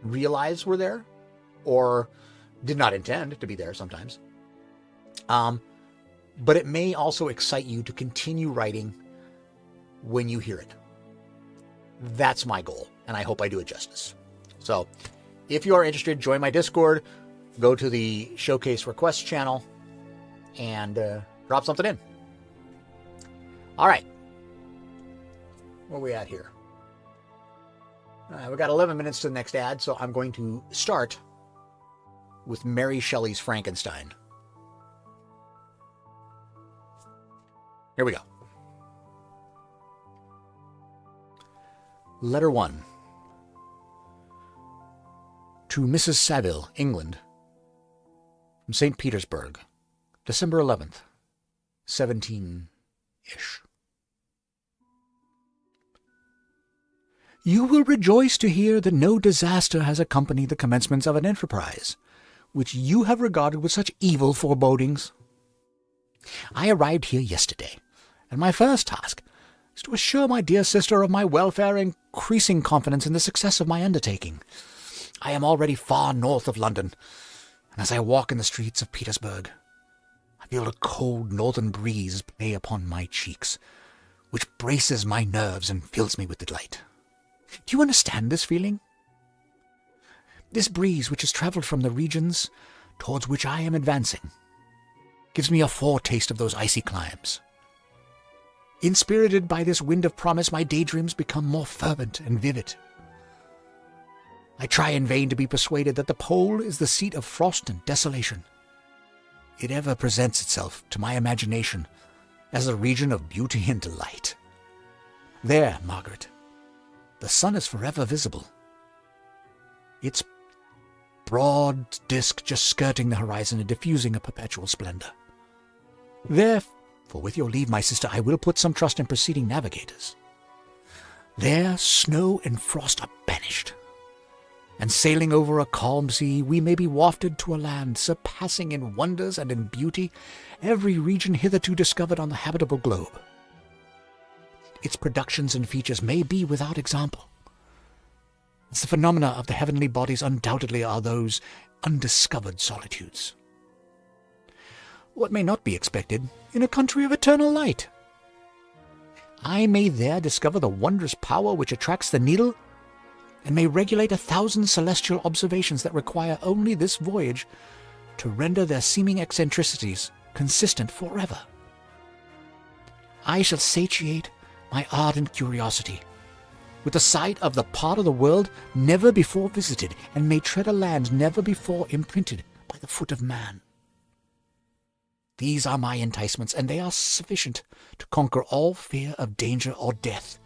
realize were there, or did not intend to be there sometimes. But it may also excite you to continue writing when you hear it. That's my goal, and I hope I do it justice. So, if you are interested, join my Discord, go to the Showcase Requests channel, and drop something in. All right. Where are we at here? We got 11 minutes to the next ad, so I'm going to start with Mary Shelley's Frankenstein. Here we go. Letter 1. To Mrs. Saville, England. From St. Petersburg, December 11th, 17-ish. You will rejoice to hear that no disaster has accompanied the commencement of an enterprise, which you have regarded with such evil forebodings. I arrived here yesterday, and my first task is to assure my dear sister of my welfare and increasing confidence in the success of my undertaking. I am already far north of London, and as I walk in the streets of Petersburg, I feel a cold northern breeze play upon my cheeks, which braces my nerves and fills me with delight. Do you understand this feeling? This breeze, which has travelled from the regions towards which I am advancing, gives me a foretaste of those icy climes. Inspirited by this wind of promise, my daydreams become more fervent and vivid. I try in vain to be persuaded that the pole is the seat of frost and desolation. It ever presents itself to my imagination as a region of beauty and delight. There, Margaret, the sun is forever visible, its broad disk just skirting the horizon and diffusing a perpetual splendor. Therefore, with your leave, my sister, I will put some trust in preceding navigators. There, snow and frost are banished, and sailing over a calm sea, we may be wafted to a land surpassing in wonders and in beauty every region hitherto discovered on the habitable globe. Its productions and features may be without example, as the phenomena of the heavenly bodies undoubtedly are those undiscovered solitudes. What may not be expected in a country of eternal light? I may there discover the wondrous power which attracts the needle, and may regulate 1,000 celestial observations that require only this voyage to render their seeming eccentricities consistent forever. I shall satiate my ardent curiosity with the sight of the part of the world never before visited, and may tread a land never before imprinted by the foot of man. These are my enticements, and they are sufficient to conquer all fear of danger or death,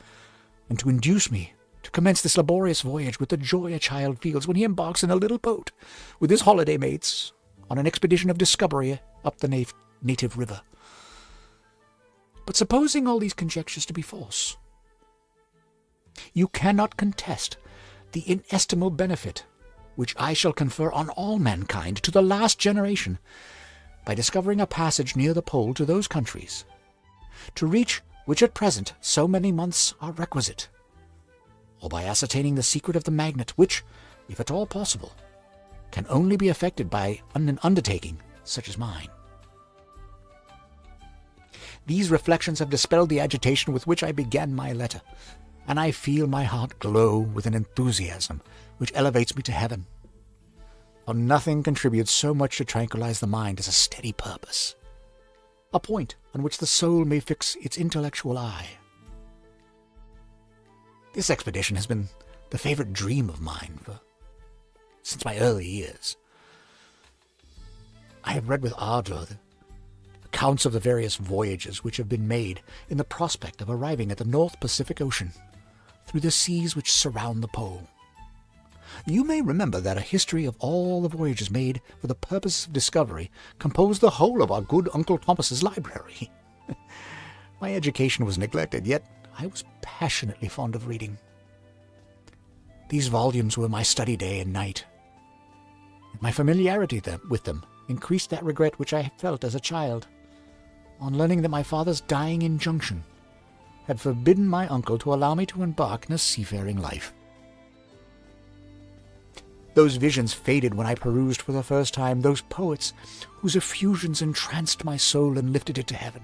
and to induce me to commence this laborious voyage with the joy a child feels when he embarks in a little boat with his holiday mates on an expedition of discovery up the native river. But supposing all these conjectures to be false, you cannot contest the inestimable benefit which I shall confer on all mankind to the last generation by discovering a passage near the pole to those countries, to reach which at present so many months are requisite, or by ascertaining the secret of the magnet, which, if at all possible, can only be effected by an undertaking such as mine. These reflections have dispelled the agitation with which I began my letter, and I feel my heart glow with an enthusiasm which elevates me to heaven. For nothing contributes so much to tranquilize the mind as a steady purpose, a point on which the soul may fix its intellectual eye. This expedition has been the favorite dream of mine since my early years. I have read with ardor the accounts of the various voyages which have been made in the prospect of arriving at the North Pacific Ocean through the seas which surround the pole. You may remember that a history of all the voyages made for the purpose of discovery composed the whole of our good Uncle Thomas's library. My education was neglected, yet I was passionately fond of reading. These volumes were my study day and night. My familiarity with them increased that regret which I felt as a child on learning that my father's dying injunction had forbidden my uncle to allow me to embark in a seafaring life. Those visions faded when I perused for the first time those poets whose effusions entranced my soul and lifted it to heaven.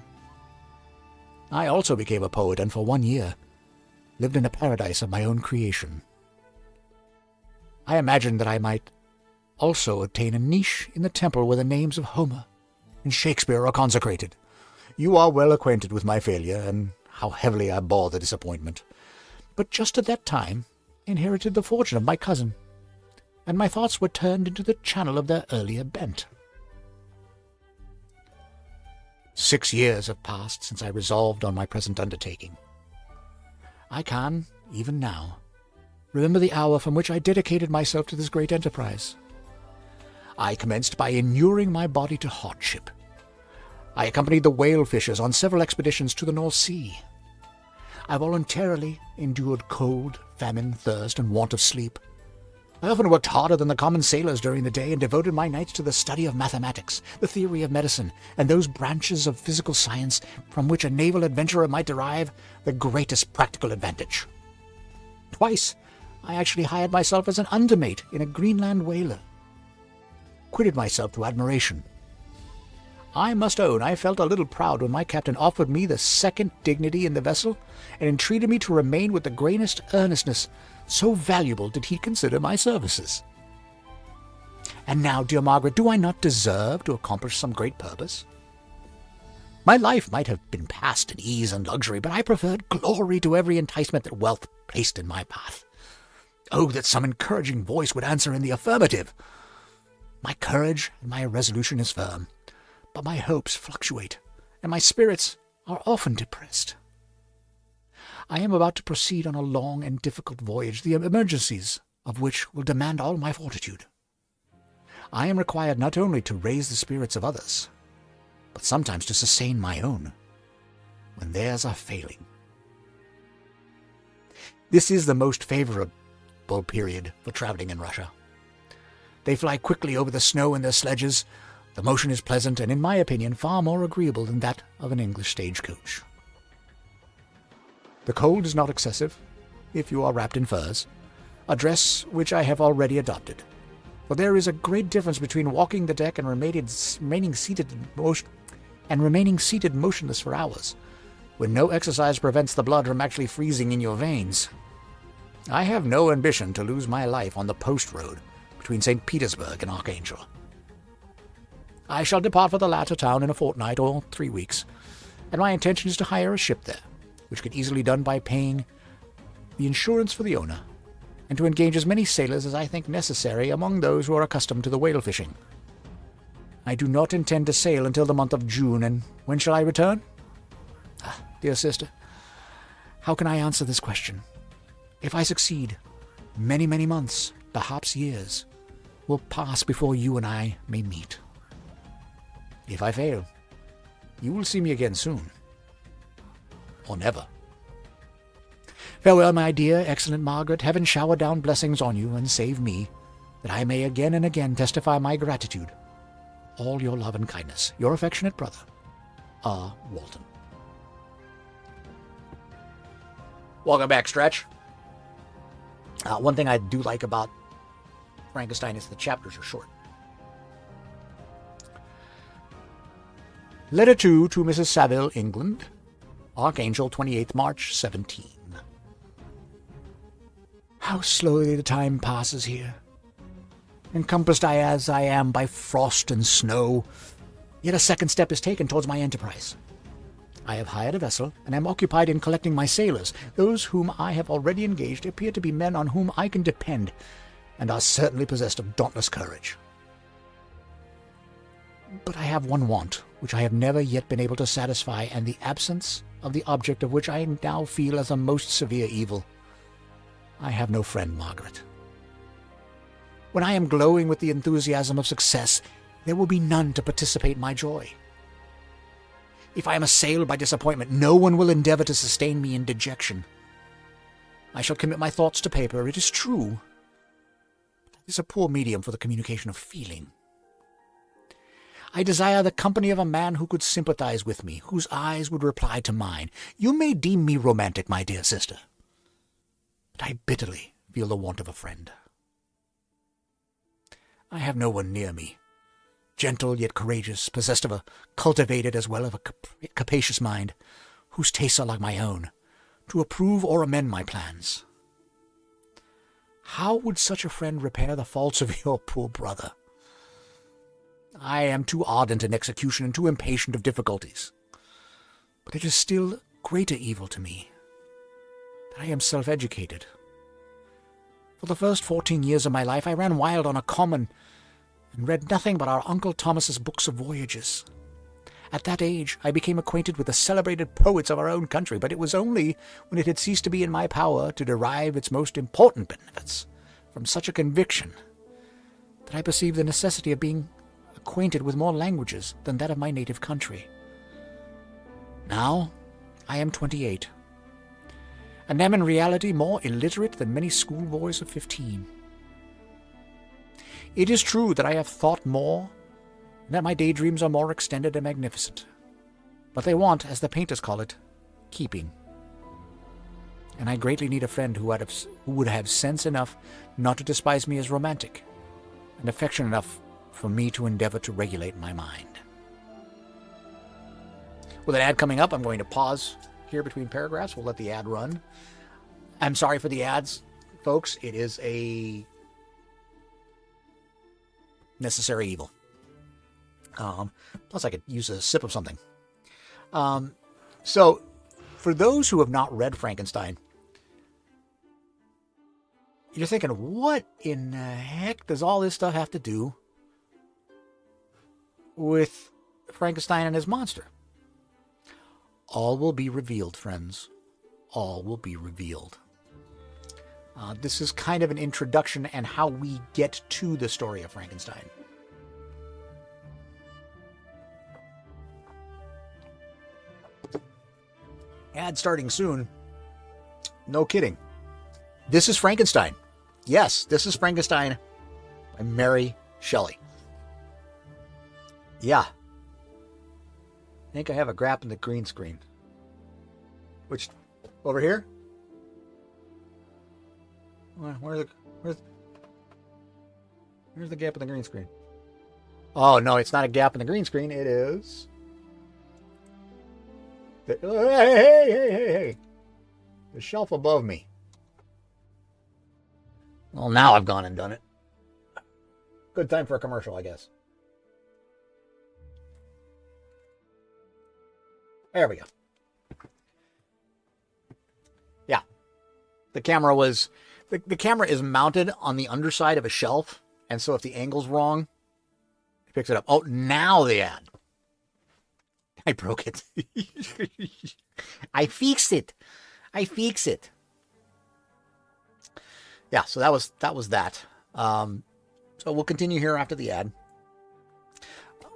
I also became a poet, and for 1 year lived in a paradise of my own creation. I imagined that I might also obtain a niche in the temple where the names of Homer and Shakespeare are consecrated. You are well acquainted with my failure, and how heavily I bore the disappointment. But just at that time I inherited the fortune of my cousin, and my thoughts were turned into the channel of their earlier bent. 6 years have passed since I resolved on my present undertaking. I can, even now, remember the hour from which I dedicated myself to this great enterprise. I commenced by inuring my body to hardship. I accompanied the whale fishers on several expeditions to the North Sea. I voluntarily endured cold, famine, thirst, and want of sleep. I often worked harder than the common sailors during the day and devoted my nights to the study of mathematics, the theory of medicine, and those branches of physical science from which a naval adventurer might derive the greatest practical advantage. Twice, I actually hired myself as an undermate in a Greenland whaler. Quitted myself to admiration. I must own I felt a little proud when my captain offered me the second dignity in the vessel and entreated me to remain with the greatest earnestness. So valuable did he consider my services. And now, dear Margaret, do I not deserve to accomplish some great purpose? My life might have been passed in ease and luxury, but I preferred glory to every enticement that wealth placed in my path. Oh, that some encouraging voice would answer in the affirmative! My courage and my resolution is firm, but my hopes fluctuate, and my spirits are often depressed. I am about to proceed on a long and difficult voyage, the emergencies of which will demand all my fortitude. I am required not only to raise the spirits of others, but sometimes to sustain my own when theirs are failing. This is the most favorable period for traveling in Russia. They fly quickly over the snow in their sledges. The motion is pleasant and, in my opinion, far more agreeable than that of an English stagecoach. The cold is not excessive, if you are wrapped in furs, a dress which I have already adopted. For there is a great difference between walking the deck and remaining seated motionless for hours, when no exercise prevents the blood from actually freezing in your veins. I have no ambition to lose my life on the post road between St. Petersburg and Archangel. I shall depart for the latter town in a fortnight or 3 weeks, and my intention is to hire a ship there, which can easily be done by paying the insurance for the owner, and to engage as many sailors as I think necessary among those who are accustomed to the whale fishing. I do not intend to sail until the month of June, and when shall I return? Dear sister, how can I answer this question? If I succeed, many, many months, perhaps years, will pass before you and I may meet. If I fail, you will see me again soon. Or never. Farewell, my dear, excellent Margaret. Heaven shower down blessings on you, and save me, that I may again and again testify my gratitude. All your love and kindness. Your affectionate brother, R. Walton. Welcome back, Stretch. One thing I do like about Frankenstein is the chapters are short. Letter 2 to Mrs. Saville, England. Archangel, 28th March, 17. How slowly the time passes here. Encompassed as I am by frost and snow, yet a second step is taken towards my enterprise. I have hired a vessel, and am occupied in collecting my sailors. Those whom I have already engaged appear to be men on whom I can depend, and are certainly possessed of dauntless courage. But I have one want, which I have never yet been able to satisfy, and the absence of the object of which I now feel as a most severe evil. I have no friend, Margaret. When I am glowing with the enthusiasm of success, there will be none to participate my joy. If I am assailed by disappointment, no one will endeavor to sustain me in dejection. I shall commit my thoughts to paper, it is true, but that is a poor medium for the communication of feeling. I desire the company of a man who could sympathize with me, whose eyes would reply to mine. You may deem me romantic, my dear sister, but I bitterly feel the want of a friend. I have no one near me, gentle yet courageous, possessed of a cultivated as well as a capacious mind, whose tastes are like my own, to approve or amend my plans. How would such a friend repair the faults of your poor brother? I am too ardent in execution and too impatient of difficulties. But it is still greater evil to me that I am self-educated. For the first 14 years of my life I ran wild on a common and read nothing but our Uncle Thomas's books of voyages. At that age I became acquainted with the celebrated poets of our own country, but it was only when it had ceased to be in my power to derive its most important benefits from such a conviction that I perceived the necessity of being acquainted with more languages than that of my native country. Now I am 28, and am in reality more illiterate than many schoolboys of 15. It is true that I have thought more, and that my daydreams are more extended and magnificent, but they want, as the painters call it, keeping. And I greatly need a friend who would have sense enough not to despise me as romantic, and affection enough for me to endeavor to regulate my mind. With an ad coming up, I'm going to pause here between paragraphs. We'll let the ad run. I'm sorry for the ads, folks. It is a necessary evil. Plus, I could use a sip of something. So, for those who have not read Frankenstein, you're thinking, what in the heck does all this stuff have to do with Frankenstein and his monster? All will be revealed, friends. All will be revealed. This is kind of an introduction and how we get to the story of Frankenstein. Ad starting soon. No kidding. This is Frankenstein. Yes, this is Frankenstein by Mary Shelley. Yeah. I think I have a gap in the green screen. Which, over here? Where's the gap in the green screen? Oh, no, it's not a gap in the green screen. It is... Hey. The shelf above me. Well, now I've gone and done it. Good time for a commercial, I guess. There we go. Yeah. The camera was... The camera is mounted on the underside of a shelf, and so if the angle's wrong, it picks it up. Oh, now the ad. I broke it. I fixed it. Yeah, so that was that. So we'll continue here after the ad.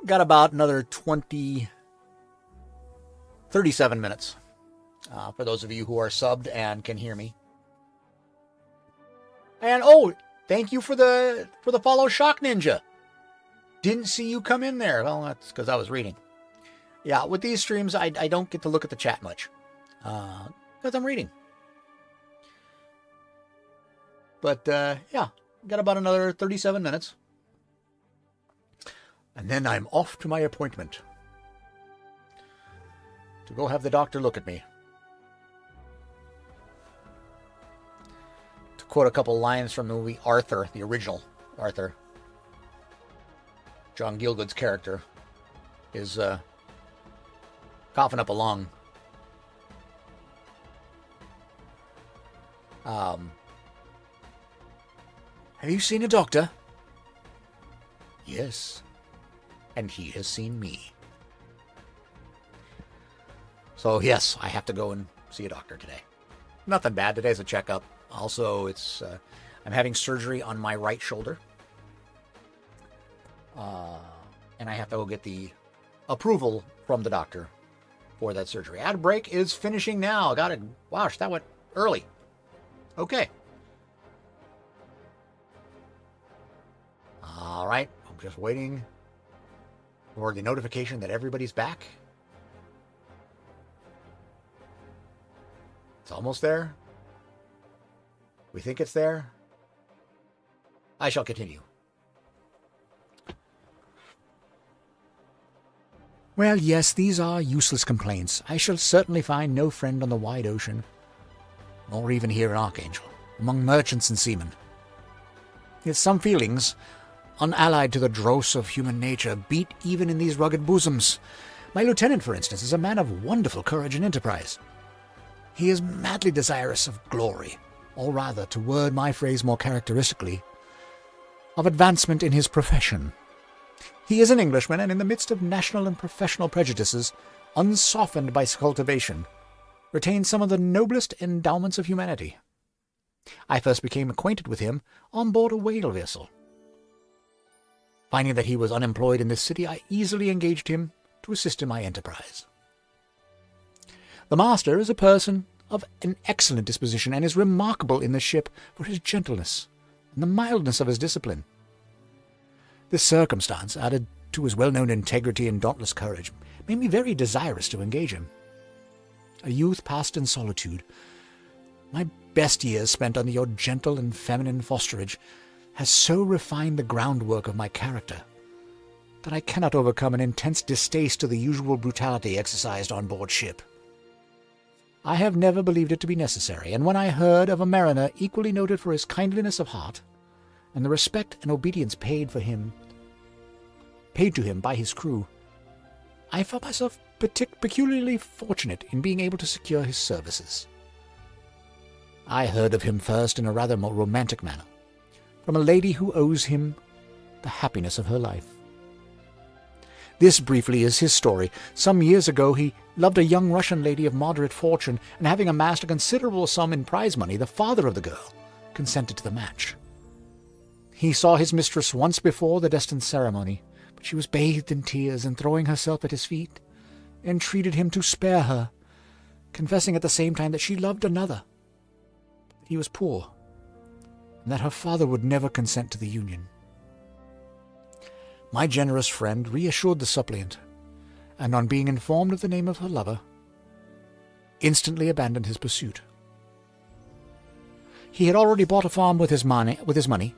Got about another 37 minutes for those of you who are subbed and can hear me. And oh, thank you for the follow, Shock Ninja. Didn't see you come in there. Well, that's because I was reading. Yeah, with these streams, I don't get to look at the chat much because I'm reading. But yeah, got about another 37 minutes. And then I'm off to my appointment to go have the doctor look at me. To quote a couple lines from the movie Arthur, the original Arthur, John Gielgud's character is coughing up a lung. Have you seen a doctor? Yes. And he has seen me. So yes, I have to go and see a doctor today. Nothing bad. Today's a checkup. Also, it's I'm having surgery on my right shoulder. And I have to go get the approval from the doctor for that surgery. Ad break is finishing now. Got it. Wow, that went early. Okay. All right. I'm just waiting for the notification that everybody's back. It's almost there. We think it's there. I shall continue. Well, yes, these are useless complaints. I shall certainly find no friend on the wide ocean, nor even here in Archangel, among merchants and seamen. Yet some feelings, unallied to the dross of human nature, beat even in these rugged bosoms. My lieutenant, for instance, is a man of wonderful courage and enterprise. He is madly desirous of glory, or rather, to word my phrase more characteristically, of advancement in his profession. He is an Englishman, and in the midst of national and professional prejudices, unsoftened by cultivation, retains some of the noblest endowments of humanity. I first became acquainted with him on board a whale vessel. Finding that he was unemployed in this city, I easily engaged him to assist in my enterprise. The master is a person of an excellent disposition, and is remarkable in the ship for his gentleness and the mildness of his discipline. This circumstance, added to his well-known integrity and dauntless courage, made me very desirous to engage him. A youth passed in solitude, my best years spent under your gentle and feminine fosterage, has so refined the groundwork of my character that I cannot overcome an intense distaste to the usual brutality exercised on board ship. I have never believed it to be necessary, and when I heard of a mariner equally noted for his kindliness of heart, and the respect and obedience paid to him by his crew, I felt myself peculiarly fortunate in being able to secure his services. I heard of him first in a rather more romantic manner, from a lady who owes him the happiness of her life. This briefly is his story. Some years ago he loved a young Russian lady of moderate fortune, and having amassed a considerable sum in prize money, the father of the girl consented to the match. He saw his mistress once before the destined ceremony, but she was bathed in tears, and throwing herself at his feet, entreated him to spare her, confessing at the same time that she loved another, that he was poor, and that her father would never consent to the union. My generous friend reassured the suppliant, and on being informed of the name of her lover, instantly abandoned his pursuit. He had already bought a farm with his money,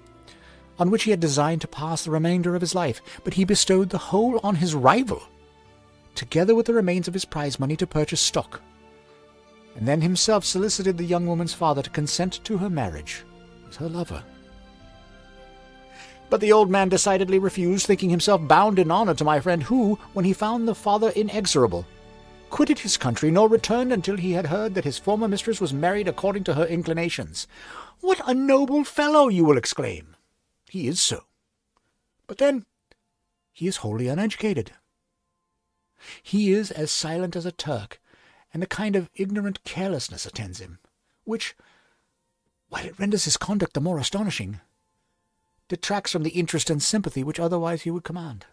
on which he had designed to pass the remainder of his life, but he bestowed the whole on his rival, together with the remains of his prize money to purchase stock, and then himself solicited the young woman's father to consent to her marriage with her lover. But the old man decidedly refused, thinking himself bound in honor to my friend, who, when he found the father inexorable, quitted his country, nor returned until he had heard that his former mistress was married according to her inclinations. What a noble fellow, you will exclaim. He is so. But then he is wholly uneducated. He is as silent as a Turk, and a kind of ignorant carelessness attends him, which, while it renders his conduct the more astonishing, detracts from the interest and sympathy which otherwise he would command.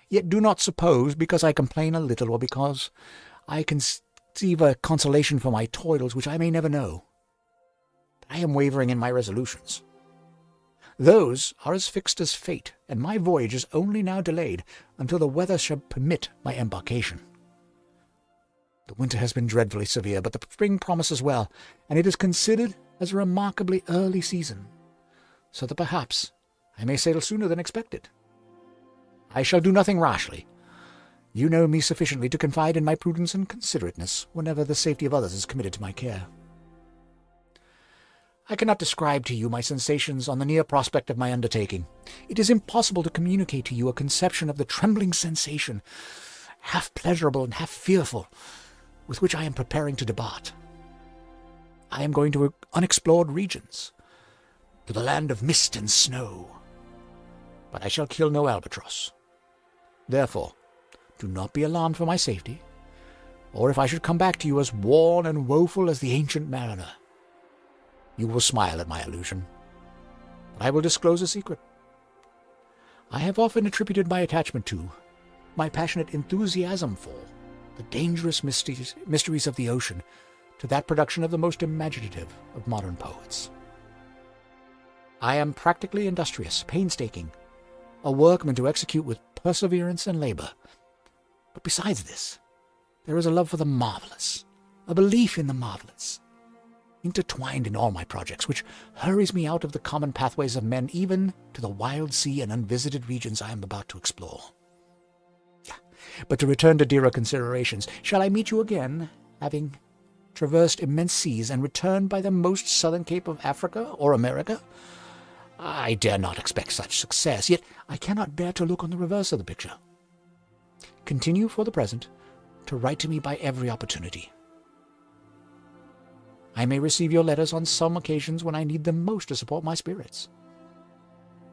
Yet do not suppose, because I complain a little, or because I conceive a consolation for my toils which I may never know, that I am wavering in my resolutions. Those are as fixed as fate, and my voyage is only now delayed until the weather shall permit my embarkation. The winter has been dreadfully severe, but the spring promises well, and it is considered as a remarkably early season, so that perhaps I may sail sooner than expected. I shall do nothing rashly. You know me sufficiently to confide in my prudence and considerateness whenever the safety of others is committed to my care. I cannot describe to you my sensations on the near prospect of my undertaking. It is impossible to communicate to you a conception of the trembling sensation, half pleasurable and half fearful, with which I am preparing to depart. I am going to unexplored regions, to the land of mist and snow, but I shall kill no albatross. Therefore, do not be alarmed for my safety, or if I should come back to you as worn and woeful as the ancient mariner. You will smile at my illusion, but I will disclose a secret. I have often attributed my attachment to, my passionate enthusiasm for, the dangerous mysteries of the ocean to that production of the most imaginative of modern poets. I am practically industrious, painstaking, a workman to execute with perseverance and labor. But besides this, there is a love for the marvelous, a belief in the marvelous, intertwined in all my projects, which hurries me out of the common pathways of men, even to the wild sea and unvisited regions I am about to explore. But to return to dearer considerations, shall I meet you again, having traversed immense seas and returned by the most southern cape of Africa or America? I dare not expect such success, yet I cannot bear to look on the reverse of the picture. Continue for the present to write to me by every opportunity. I may receive your letters on some occasions when I need them most to support my spirits.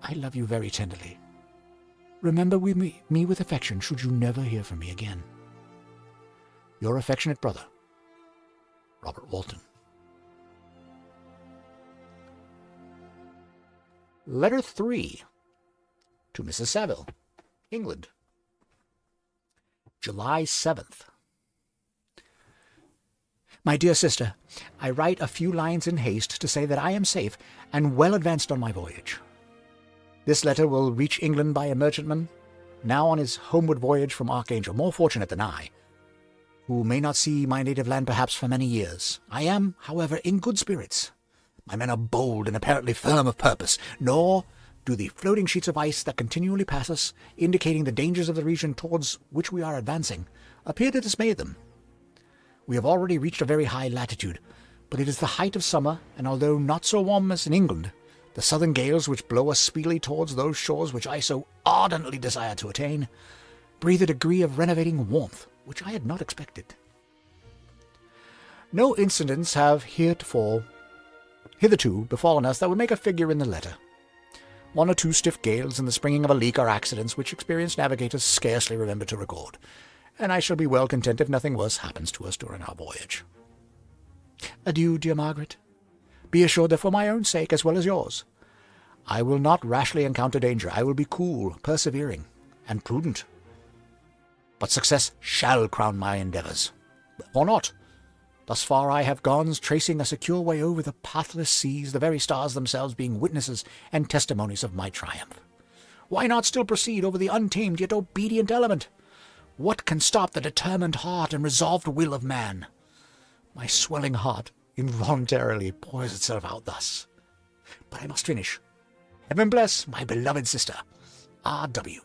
I love you very tenderly. Remember me with affection should you never hear from me again. Your affectionate brother, Robert Walton. Letter 3 to Mrs. Saville, England, July 7th. My dear sister, I write a few lines in haste to say that I am safe and well advanced on my voyage. This letter will reach England by a merchantman, now on his homeward voyage from Archangel, more fortunate than I, who may not see my native land perhaps for many years. I am, however, in good spirits. My men are bold and apparently firm of purpose, nor do the floating sheets of ice that continually pass us, indicating the dangers of the region towards which we are advancing, appear to dismay them. We have already reached a very high latitude, but it is the height of summer, and although not so warm as in England, the southern gales which blow us speedily towards those shores which I so ardently desire to attain breathe a degree of renovating warmth, which I had not expected. No incidents have hitherto befallen us that would make a figure in the letter. 1 or 2 stiff gales and the springing of a leak are accidents which experienced navigators scarcely remember to record, and I shall be well content if nothing worse happens to us during our voyage. Adieu, dear Margaret. Be assured that for my own sake, as well as yours, I will not rashly encounter danger. I will be cool, persevering, and prudent. But success shall crown my endeavours. Or not. Thus far I have gone, tracing a secure way over the pathless seas, the very stars themselves being witnesses and testimonies of my triumph. Why not still proceed over the untamed yet obedient element? What can stop the determined heart and resolved will of man? My swelling heart involuntarily pours itself out thus. But I must finish. Heaven bless my beloved sister, R.W.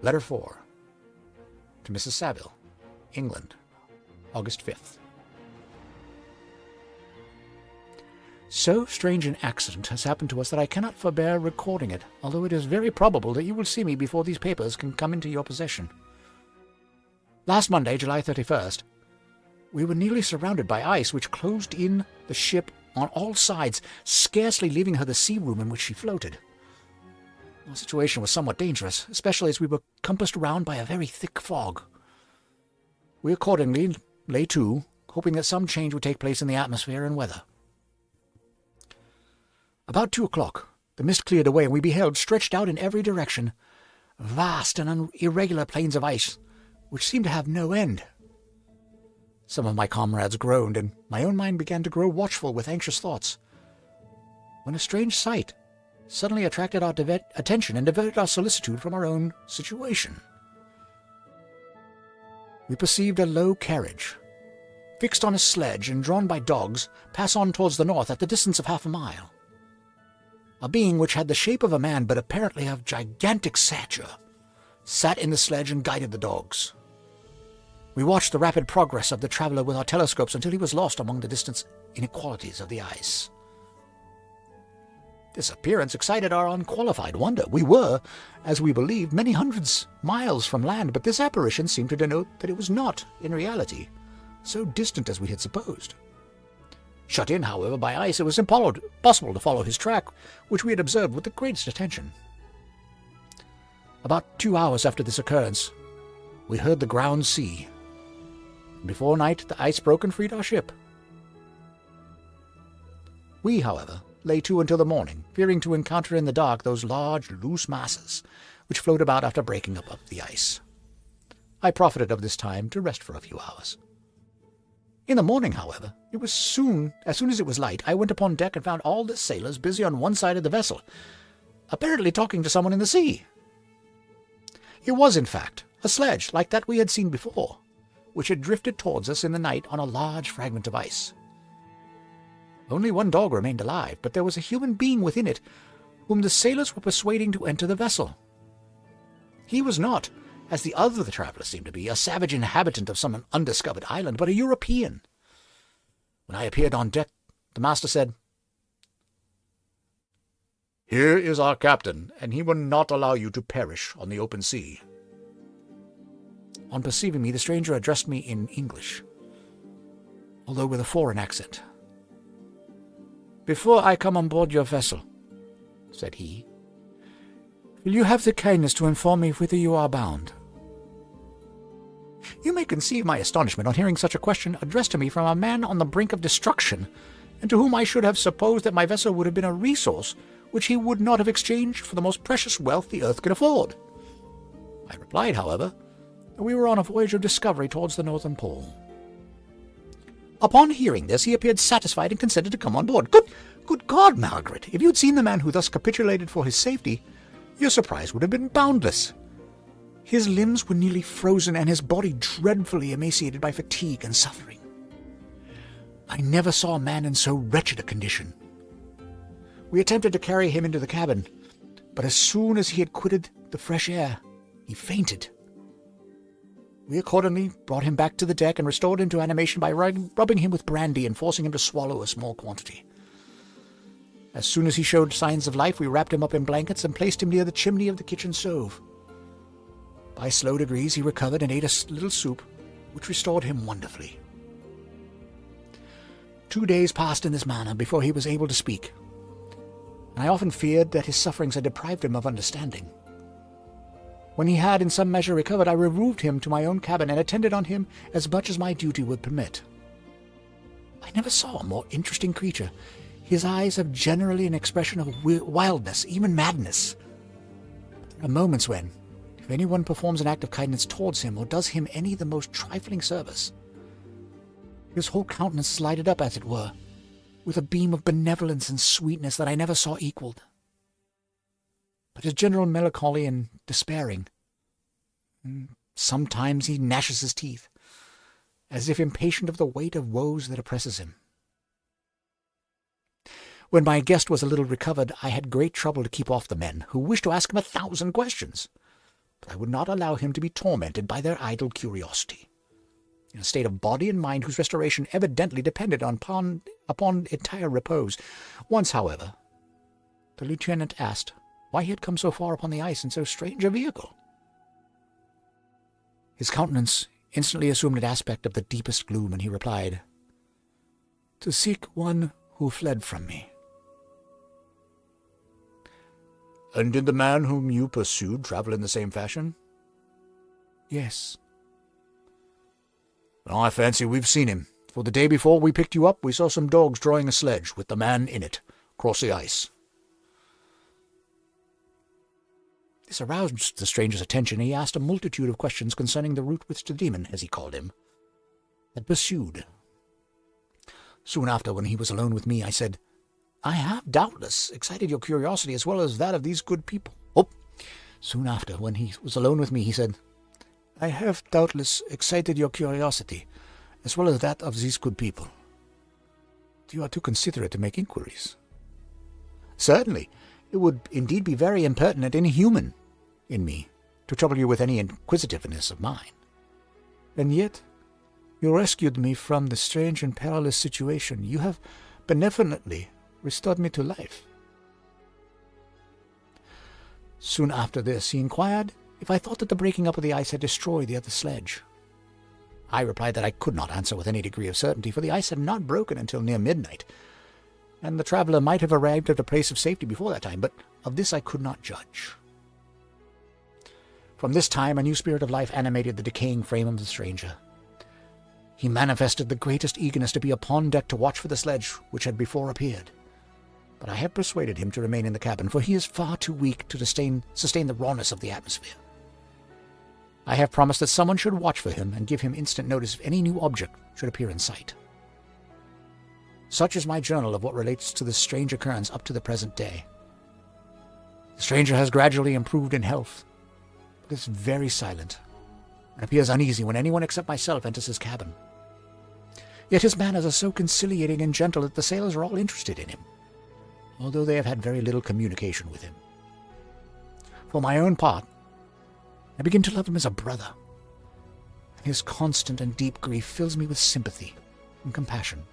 Letter 4. To Mrs. Saville, England, August 5th. So strange an accident has happened to us that I cannot forbear recording it, although it is very probable that you will see me before these papers can come into your possession. Last Monday, July 31st, we were nearly surrounded by ice which closed in the ship on all sides, scarcely leaving her the sea room in which she floated. Our situation was somewhat dangerous, especially as we were compassed round by a very thick fog. We accordingly lay to, hoping that some change would take place in the atmosphere and weather. About 2 o'clock, the mist cleared away, and we beheld, stretched out in every direction, vast and irregular plains of ice, which seemed to have no end. Some of my comrades groaned, and my own mind began to grow watchful with anxious thoughts, when a strange sight suddenly attracted our attention and diverted our solicitude from our own situation. We perceived a low carriage, fixed on a sledge and drawn by dogs, pass on towards the north at the distance of half a mile. A being which had the shape of a man, but apparently of gigantic stature, sat in the sledge and guided the dogs. We watched the rapid progress of the traveller with our telescopes until he was lost among the distant inequalities of the ice. This appearance excited our unqualified wonder. We were, as we believed, many hundreds miles from land, but this apparition seemed to denote that it was not, in reality, so distant as we had supposed. Shut in, however, by ice, it was impossible to follow his track, which we had observed with the greatest attention. About 2 hours after this occurrence, we heard the ground sea. Before night, the ice broke and freed our ship. We, however, lay to until the morning, fearing to encounter in the dark those large, loose masses which float about after breaking up the ice. I profited of this time to rest for a few hours. In the morning, however, as soon as it was light, I went upon deck and found all the sailors busy on one side of the vessel, apparently talking to someone in the sea. It was, in fact, a sledge like that we had seen before, which had drifted towards us in the night on a large fragment of ice. Only one dog remained alive, but there was a human being within it, whom the sailors were persuading to enter the vessel. He was not, as the other travellers seemed to be, a savage inhabitant of some undiscovered island, but a European. When I appeared on deck, the master said, "Here is our captain, and he will not allow you to perish on the open sea." On perceiving me, the stranger addressed me in English, although with a foreign accent. "Before I come on board your vessel," said he, "will you have the kindness to inform me whither you are bound?" You may conceive my astonishment on hearing such a question addressed to me from a man on the brink of destruction, and to whom I should have supposed that my vessel would have been a resource which he would not have exchanged for the most precious wealth the earth can afford. I replied, however, that we were on a voyage of discovery towards the Northern Pole. Upon hearing this, he appeared satisfied and consented to come on board. Good God, Margaret! If you had seen the man who thus capitulated for his safety, your surprise would have been boundless. His limbs were nearly frozen, and his body dreadfully emaciated by fatigue and suffering. I never saw a man in so wretched a condition. We attempted to carry him into the cabin, but as soon as he had quitted the fresh air, he fainted. We accordingly brought him back to the deck and restored him to animation by rubbing him with brandy and forcing him to swallow a small quantity. As soon as he showed signs of life, we wrapped him up in blankets and placed him near the chimney of the kitchen stove. By slow degrees, he recovered and ate a little soup, which restored him wonderfully. 2 days passed in this manner before he was able to speak, and I often feared that his sufferings had deprived him of understanding. When he had in some measure recovered, I removed him to my own cabin and attended on him as much as my duty would permit. I never saw a more interesting creature. His eyes have generally an expression of wildness, even madness. There are moments when, if anyone performs an act of kindness towards him or does him any the most trifling service, his whole countenance is lighted up, as it were, with a beam of benevolence and sweetness that I never saw equaled. But his general melancholy and despairing. Sometimes he gnashes his teeth, as if impatient of the weight of woes that oppresses him. When my guest was a little recovered, I had great trouble to keep off the men, who wished to ask him 1,000 questions, but I would not allow him to be tormented by their idle curiosity. In a state of body and mind whose restoration evidently depended upon entire repose. Once, however, the lieutenant asked why he had come so far upon the ice in so strange a vehicle. His countenance instantly assumed an aspect of the deepest gloom, and he replied, "To seek one who fled from me." "And did the man whom you pursued travel in the same fashion?" "Yes." "Well, I fancy we've seen him, for the day before we picked you up we saw some dogs drawing a sledge with the man in it across the ice." This aroused the stranger's attention, and he asked a multitude of questions concerning the route which the demon, as he called him, had pursued. Soon after, when he was alone with me, I said, "I have doubtless excited your curiosity as well as that of these good people." Soon after, when he was alone with me, he said, "I have doubtless excited your curiosity as well as that of these good people. You are too considerate to make inquiries." "Certainly. It would indeed be very impertinent and inhuman in me to trouble you with any inquisitiveness of mine." "And yet you rescued me from the strange and perilous situation. You have benevolently restored me to life." Soon after this, he inquired if I thought that the breaking up of the ice had destroyed the other sledge. I replied that I could not answer with any degree of certainty, for the ice had not broken until near midnight, and the traveller might have arrived at a place of safety before that time, but of this I could not judge. From this time a new spirit of life animated the decaying frame of the stranger. He manifested the greatest eagerness to be upon deck to watch for the sledge which had before appeared, but I have persuaded him to remain in the cabin, for he is far too weak to sustain the rawness of the atmosphere. I have promised that someone should watch for him and give him instant notice if any new object should appear in sight. Such is my journal of what relates to this strange occurrence up to the present day. The stranger has gradually improved in health, but is very silent, and appears uneasy when anyone except myself enters his cabin. Yet his manners are so conciliating and gentle that the sailors are all interested in him, although they have had very little communication with him. For my own part, I begin to love him as a brother, and his constant and deep grief fills me with sympathy and compassion.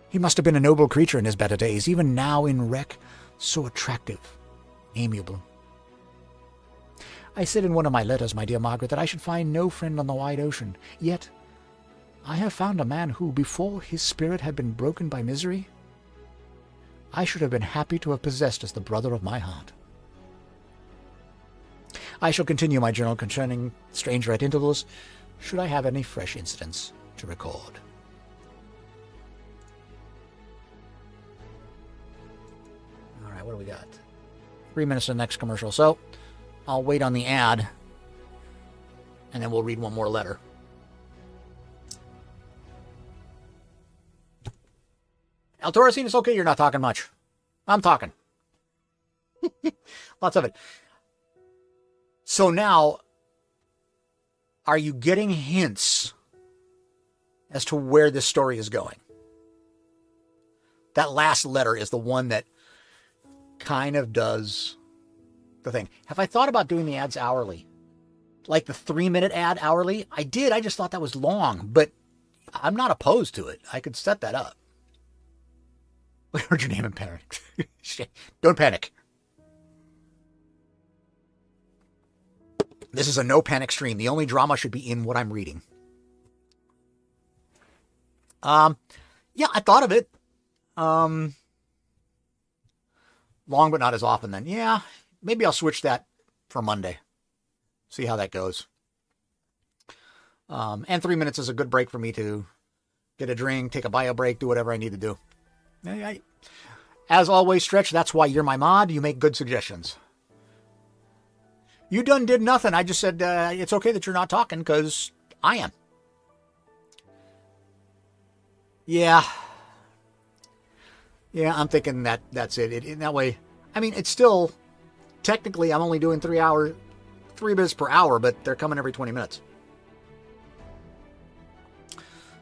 He must have been a noble creature in his better days, even now in wreck, so attractive, amiable. I said in one of my letters, my dear Margaret, that I should find no friend on the wide ocean, yet I have found a man who, before his spirit had been broken by misery, I should have been happy to have possessed as the brother of my heart. I shall continue my journal concerning the stranger at intervals, should I have any fresh incidents to record. All right, what do we got? 3 minutes to the next commercial, so I'll wait on the ad, and then we'll read one more letter. El Torresine, it's okay, you're not talking much. I'm talking. Lots of it. So now, are you getting hints as to where this story is going? That last letter is the one that kind of does the thing. Have I thought about doing the ads hourly? Like the 3-minute ad hourly? I did. I just thought that was long, but I'm not opposed to it. I could set that up. I heard your name and panic. Shit. Don't panic. This is a no panic stream. The only drama should be in what I'm reading. Yeah, I thought of it. Long but not as often then. Yeah, maybe I'll switch that for Monday. See how that goes. And 3 minutes is a good break for me to get a drink, take a bio break, do whatever I need to do. As always, Stretch, that's why you're my mod. You make good suggestions. You done did nothing. I just said it's okay that you're not talking because I am. Yeah. Yeah, I'm thinking that's it. In that way, I mean, it's still, technically, I'm only doing 3 minutes per hour, but they're coming every 20 minutes.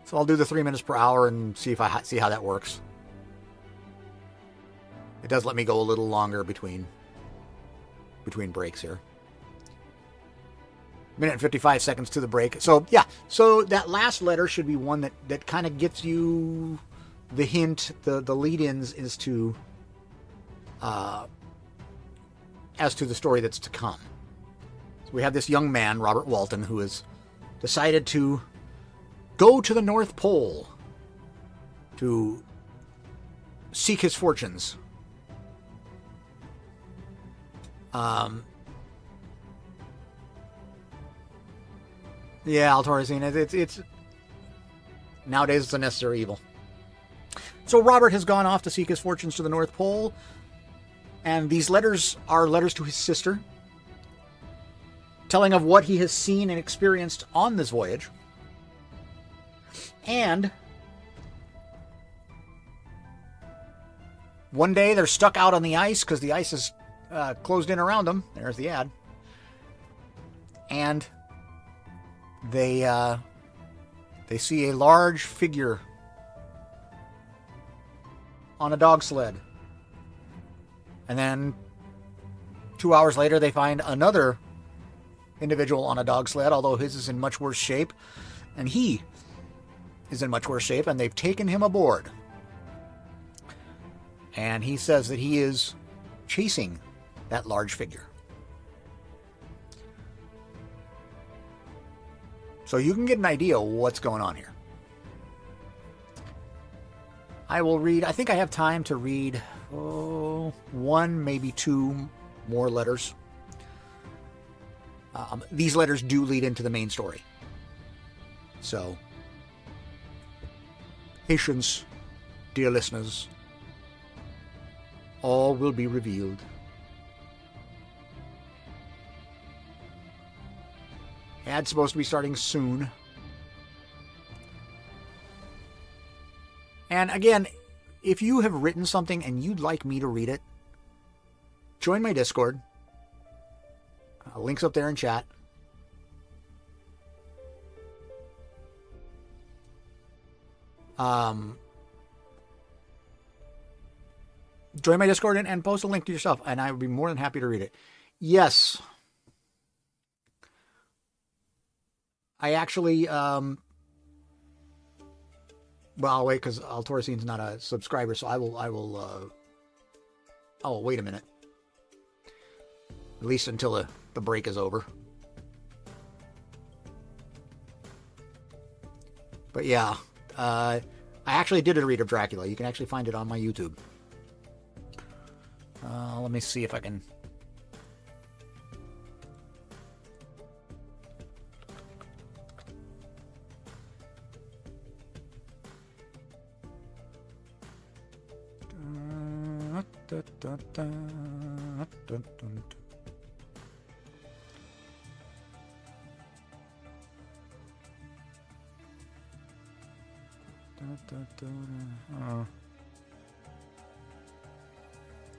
So I'll do the 3 minutes per hour and see how that works. It does let me go a little longer between breaks here. Minute and 55 seconds to the break. So, yeah. So that last letter should be one that kind of gets you the hint, the lead-ins as to the story that's to come. So we have this young man, Robert Walton, who has decided to go to the North Pole to seek his fortunes. Yeah, Altorazine, it's nowadays it's a necessary evil. So Robert has gone off to seek his fortunes to the North Pole, and these letters are letters to his sister, telling of what he has seen and experienced on this voyage. And one day they're stuck out on the ice because the ice is closed in around them. There's the ad. And they see a large figure on a dog sled. And then 2 hours later, they find another individual on a dog sled, although his is in much worse shape. And he is in much worse shape, and they've taken him aboard. And he says that he is chasing that large figure. So you can get an idea of what's going on here. I will read, I think I have time to read one, maybe two more letters. These letters do lead into the main story. So, patience, dear listeners. All will be revealed. Ad's supposed to be starting soon. And again, if you have written something and you'd like me to read it, join my Discord. Link's up there in chat. Join my Discord and post a link to yourself, and I would be more than happy to read it. Yes. I actually, well, I'll wait because Altoracine's not a subscriber, so I will, oh, wait a minute. At least until the break is over. But yeah, I actually did a read of Dracula. You can actually find it on my YouTube. Let me see if I can...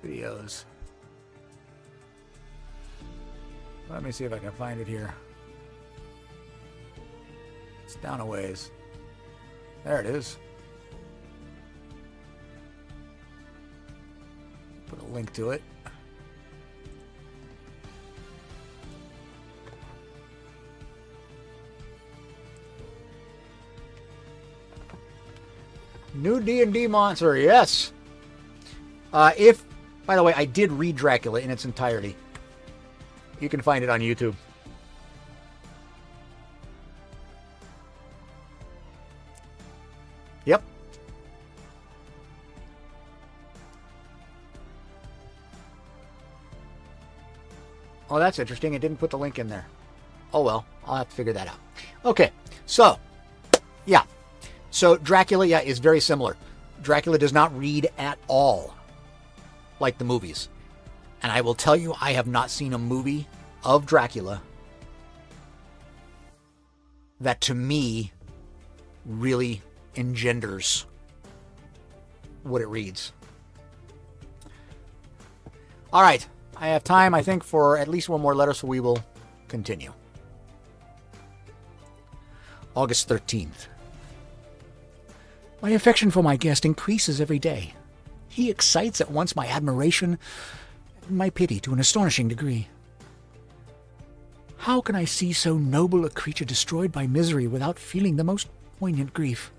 Videos. Let me see if I can find it here. It's down a ways. There it is. Put a link to it. New D&D monster, yes. By the way, I did read Dracula in its entirety. You can find it on YouTube. Yep. Oh, that's interesting. It didn't put the link in there. Oh, well. I'll have to figure that out. Okay. So, yeah. So, Dracula, yeah, is very similar. Dracula does not read at all like the movies. And I will tell you, I have not seen a movie of Dracula that, to me, really engenders what it reads. All right. I have time, I think, for at least one more letter, so we will continue. August 13th. My affection for my guest increases every day. He excites at once my admiration and my pity to an astonishing degree. How can I see so noble a creature destroyed by misery without feeling the most poignant grief?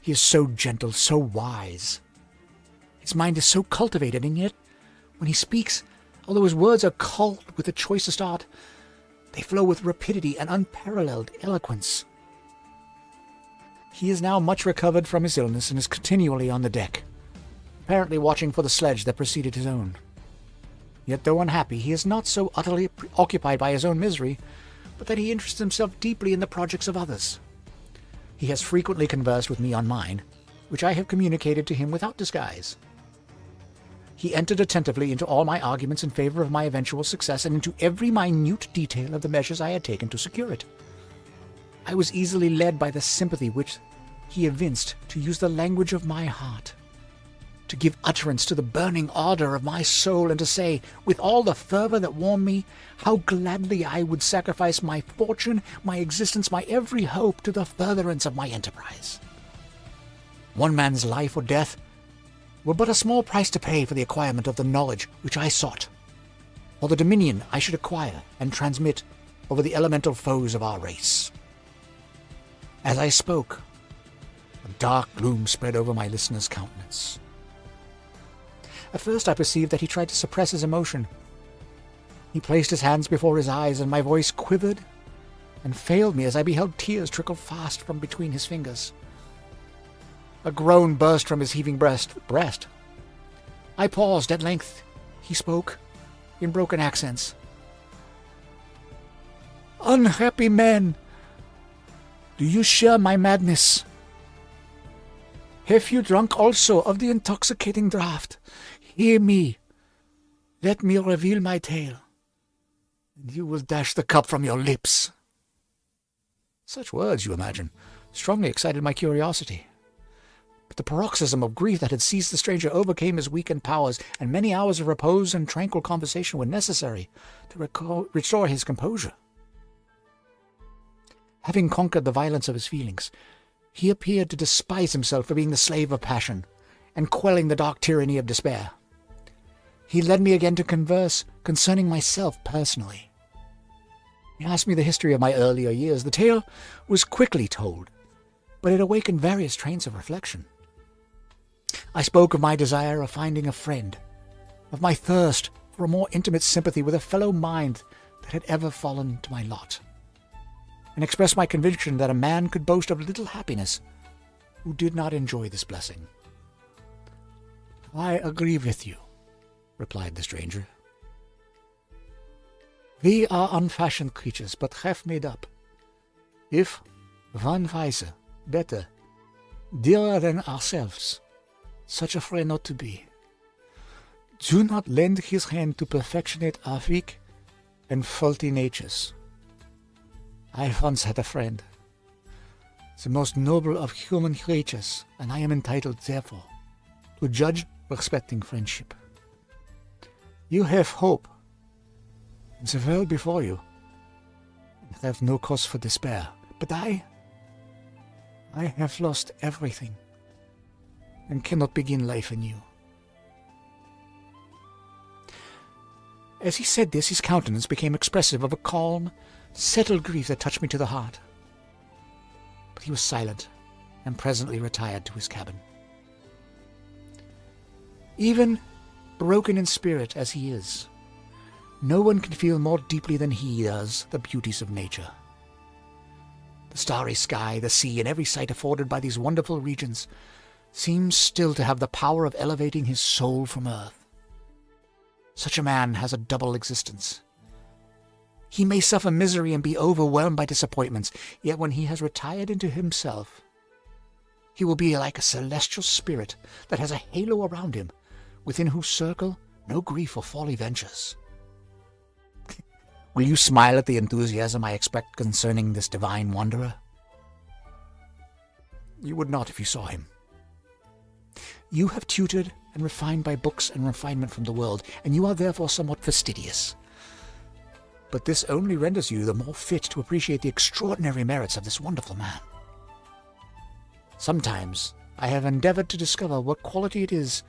He is so gentle, so wise. His mind is so cultivated, and yet, when he speaks, although his words are culled with the choicest art, they flow with rapidity and unparalleled eloquence. He is now much recovered from his illness and is continually on the deck, apparently watching for the sledge that preceded his own. Yet though unhappy, he is not so utterly occupied by his own misery, but that he interests himself deeply in the projects of others. He has frequently conversed with me on mine, which I have communicated to him without disguise. He entered attentively into all my arguments in favor of my eventual success and into every minute detail of the measures I had taken to secure it. I was easily led by the sympathy which he evinced to use the language of my heart, to give utterance to the burning ardor of my soul, and to say, with all the fervor that warmed me, how gladly I would sacrifice my fortune, my existence, my every hope to the furtherance of my enterprise. One man's life or death were but a small price to pay for the acquirement of the knowledge which I sought, or the dominion I should acquire and transmit over the elemental foes of our race. As I spoke, a dark gloom spread over my listener's countenance. At first I perceived that he tried to suppress his emotion. He placed his hands before his eyes, and my voice quivered and failed me as I beheld tears trickle fast from between his fingers. A groan burst from his heaving breast. I paused. At length he spoke in broken accents. "Unhappy man, do you share my madness? Have you drunk also of the intoxicating draught? Hear me. Let me reveal my tale, and you will dash the cup from your lips." Such words, you imagine, strongly excited my curiosity. But the paroxysm of grief that had seized the stranger overcame his weakened powers, and many hours of repose and tranquil conversation were necessary to restore his composure. Having conquered the violence of his feelings, he appeared to despise himself for being the slave of passion, and quelling the dark tyranny of despair. He led me again to converse concerning myself personally. He asked me the history of my earlier years. The tale was quickly told, but it awakened various trains of reflection. I spoke of my desire of finding a friend, of my thirst for a more intimate sympathy with a fellow mind that had ever fallen to my lot, and expressed my conviction that a man could boast of little happiness who did not enjoy this blessing. "I agree with you," replied the stranger. "We are unfashioned creatures, but half made up. If one wiser, better, dearer than ourselves, such a friend ought to be. Do not lend his hand to perfectionate our weak and faulty natures. I once had a friend, the most noble of human creatures, and I am entitled, therefore, to judge respecting friendship. You have hope in the world before you, and have no cause for despair. But I have lost everything, and cannot begin life anew." As he said this, his countenance became expressive of a calm, settled grief that touched me to the heart. But he was silent, and presently retired to his cabin. Even broken in spirit as he is, no one can feel more deeply than he does the beauties of nature. The starry sky, the sea, and every sight afforded by these wonderful regions seems still to have the power of elevating his soul from earth. Such a man has a double existence. He may suffer misery and be overwhelmed by disappointments, yet when he has retired into himself, he will be like a celestial spirit that has a halo around him, within whose circle no grief or folly ventures. Will you smile at the enthusiasm I expect concerning this divine wanderer? You would not if you saw him. You have tutored and refined by books and refinement from the world, and you are therefore somewhat fastidious. But this only renders you the more fit to appreciate the extraordinary merits of this wonderful man. Sometimes I have endeavored to discover what quality it is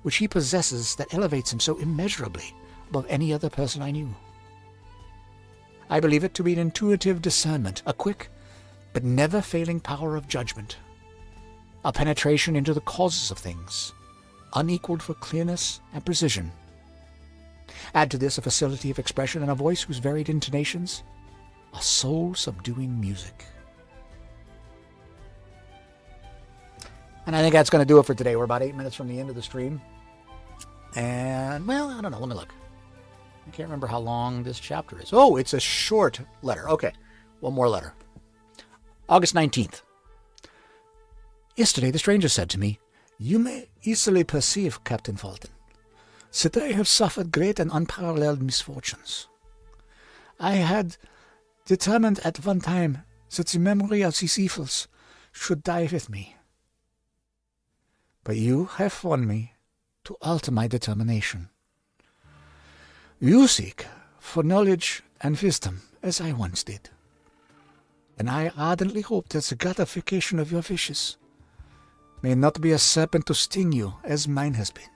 which he possesses that elevates him so immeasurably above any other person I knew. I believe it to be an intuitive discernment, a quick but never failing power of judgment, a penetration into the causes of things, unequaled for clearness and precision. Add to this a facility of expression and a voice whose varied intonations are soul-subduing music. And I think that's going to do it for today. We're about 8 minutes from the end of the stream. And, well, I don't know. Let me look. I can't remember how long this chapter is. Oh, it's a short letter. Okay, one more letter. August 19th. Yesterday the stranger said to me, "You may easily perceive, Captain Fulton, that I have suffered great and unparalleled misfortunes. I had determined at one time that the memory of these evils should die with me. But you have won me to alter my determination. You seek for knowledge and wisdom, as I once did, and I ardently hope that the gratification of your wishes may not be a serpent to sting you, as mine has been.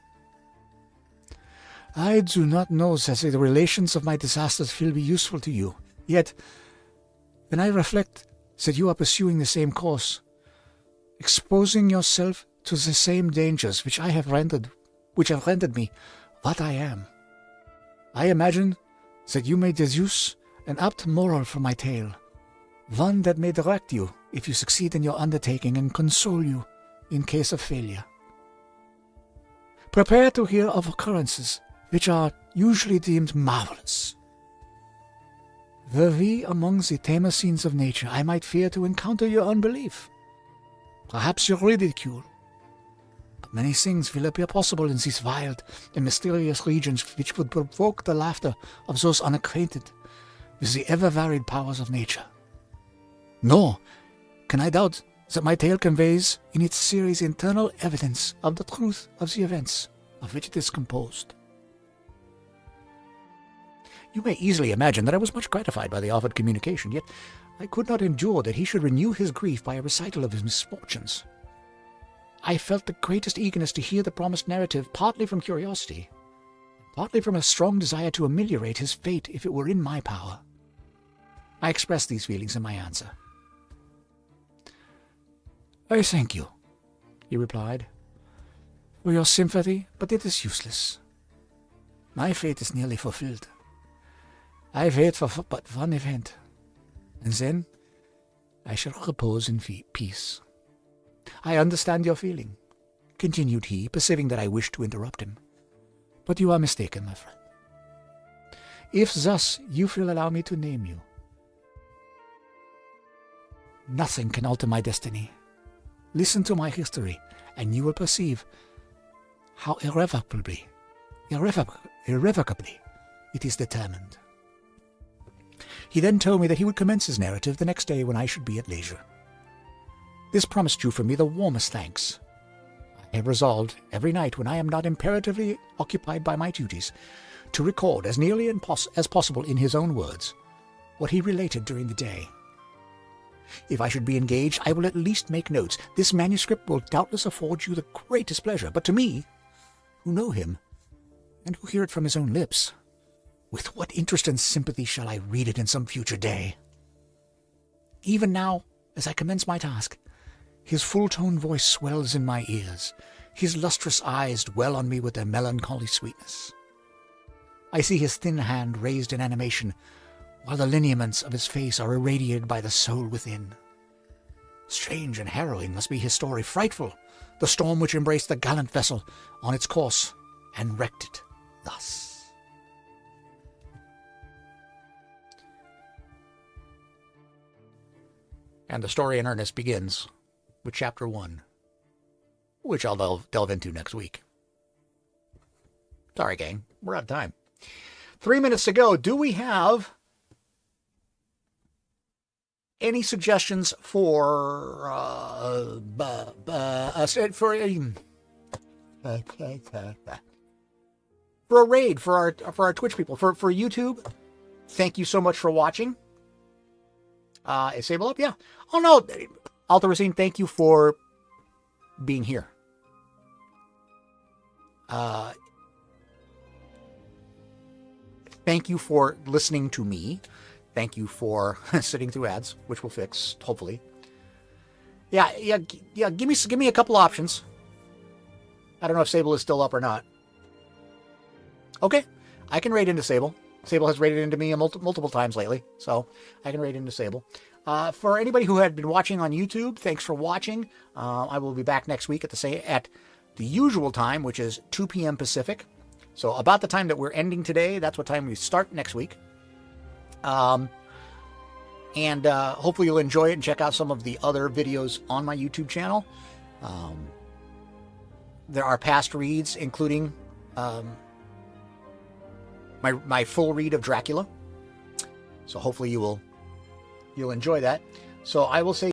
I do not know that the relations of my disasters will be useful to you, yet, when I reflect that you are pursuing the same course, exposing yourself to the same dangers which have rendered me what I am, I imagine that you may deduce an apt moral from my tale, one that may direct you if you succeed in your undertaking and console you in case of failure. Prepare to hear of occurrences which are usually deemed marvelous. Were we among the tamer scenes of nature, I might fear to encounter your unbelief, perhaps your ridicule. But many things will appear possible in these wild and mysterious regions which would provoke the laughter of those unacquainted with the ever-varied powers of nature. Nor can I doubt that my tale conveys in its series internal evidence of the truth of the events of which it is composed. You may easily imagine that I was much gratified by the offered communication, yet I could not endure that he should renew his grief by a recital of his misfortunes. I felt the greatest eagerness to hear the promised narrative, partly from curiosity, partly from a strong desire to ameliorate his fate if it were in my power. I expressed these feelings in my answer. "I thank you," he replied, "for your sympathy, but it is useless. My fate is nearly fulfilled. I wait for but one event, and then I shall repose in peace. I understand your feeling," continued he, perceiving that I wished to interrupt him. "But you are mistaken, my friend. If thus you will allow me to name you, nothing can alter my destiny. Listen to my history, and you will perceive how irrevocably it is determined." He then told me that he would commence his narrative the next day when I should be at leisure. This promise drew from me the warmest thanks. I have resolved, every night when I am not imperatively occupied by my duties, to record as nearly as possible in his own words what he related during the day. If I should be engaged, I will at least make notes. This manuscript will doubtless afford you the greatest pleasure, but to me, who know him, and who hear it from his own lips, with what interest and sympathy shall I read it in some future day? Even now, as I commence my task, his full-toned voice swells in my ears. His lustrous eyes dwell on me with their melancholy sweetness. I see his thin hand raised in animation, while the lineaments of his face are irradiated by the soul within. Strange and harrowing must be his story, frightful, the storm which embraced the gallant vessel on its course and wrecked it thus. And the story in earnest begins with Chapter 1, which I'll delve into next week. Sorry, gang. We're out of time. 3 minutes to go. Do we have any suggestions for a raid for our Twitch people, for YouTube? Thank you so much for watching. Is Sable up? Yeah. Oh no, Alta Racine, thank you for being here. Thank you for listening to me. Thank you for sitting through ads, which we'll fix, hopefully. Yeah. Give me a couple options. I don't know if Sable is still up or not. Okay, I can raid into Sable. Sable has raided into me multiple times lately, so I can raid into Sable. For anybody who had been watching on YouTube, thanks for watching. I will be back next week at the usual time, which is 2 p.m. Pacific. So about the time that we're ending today, that's what time we start next week. And hopefully you'll enjoy it and check out some of the other videos on my YouTube channel. There are past reads, including my full read of Dracula. So hopefully you'll enjoy that. So I will say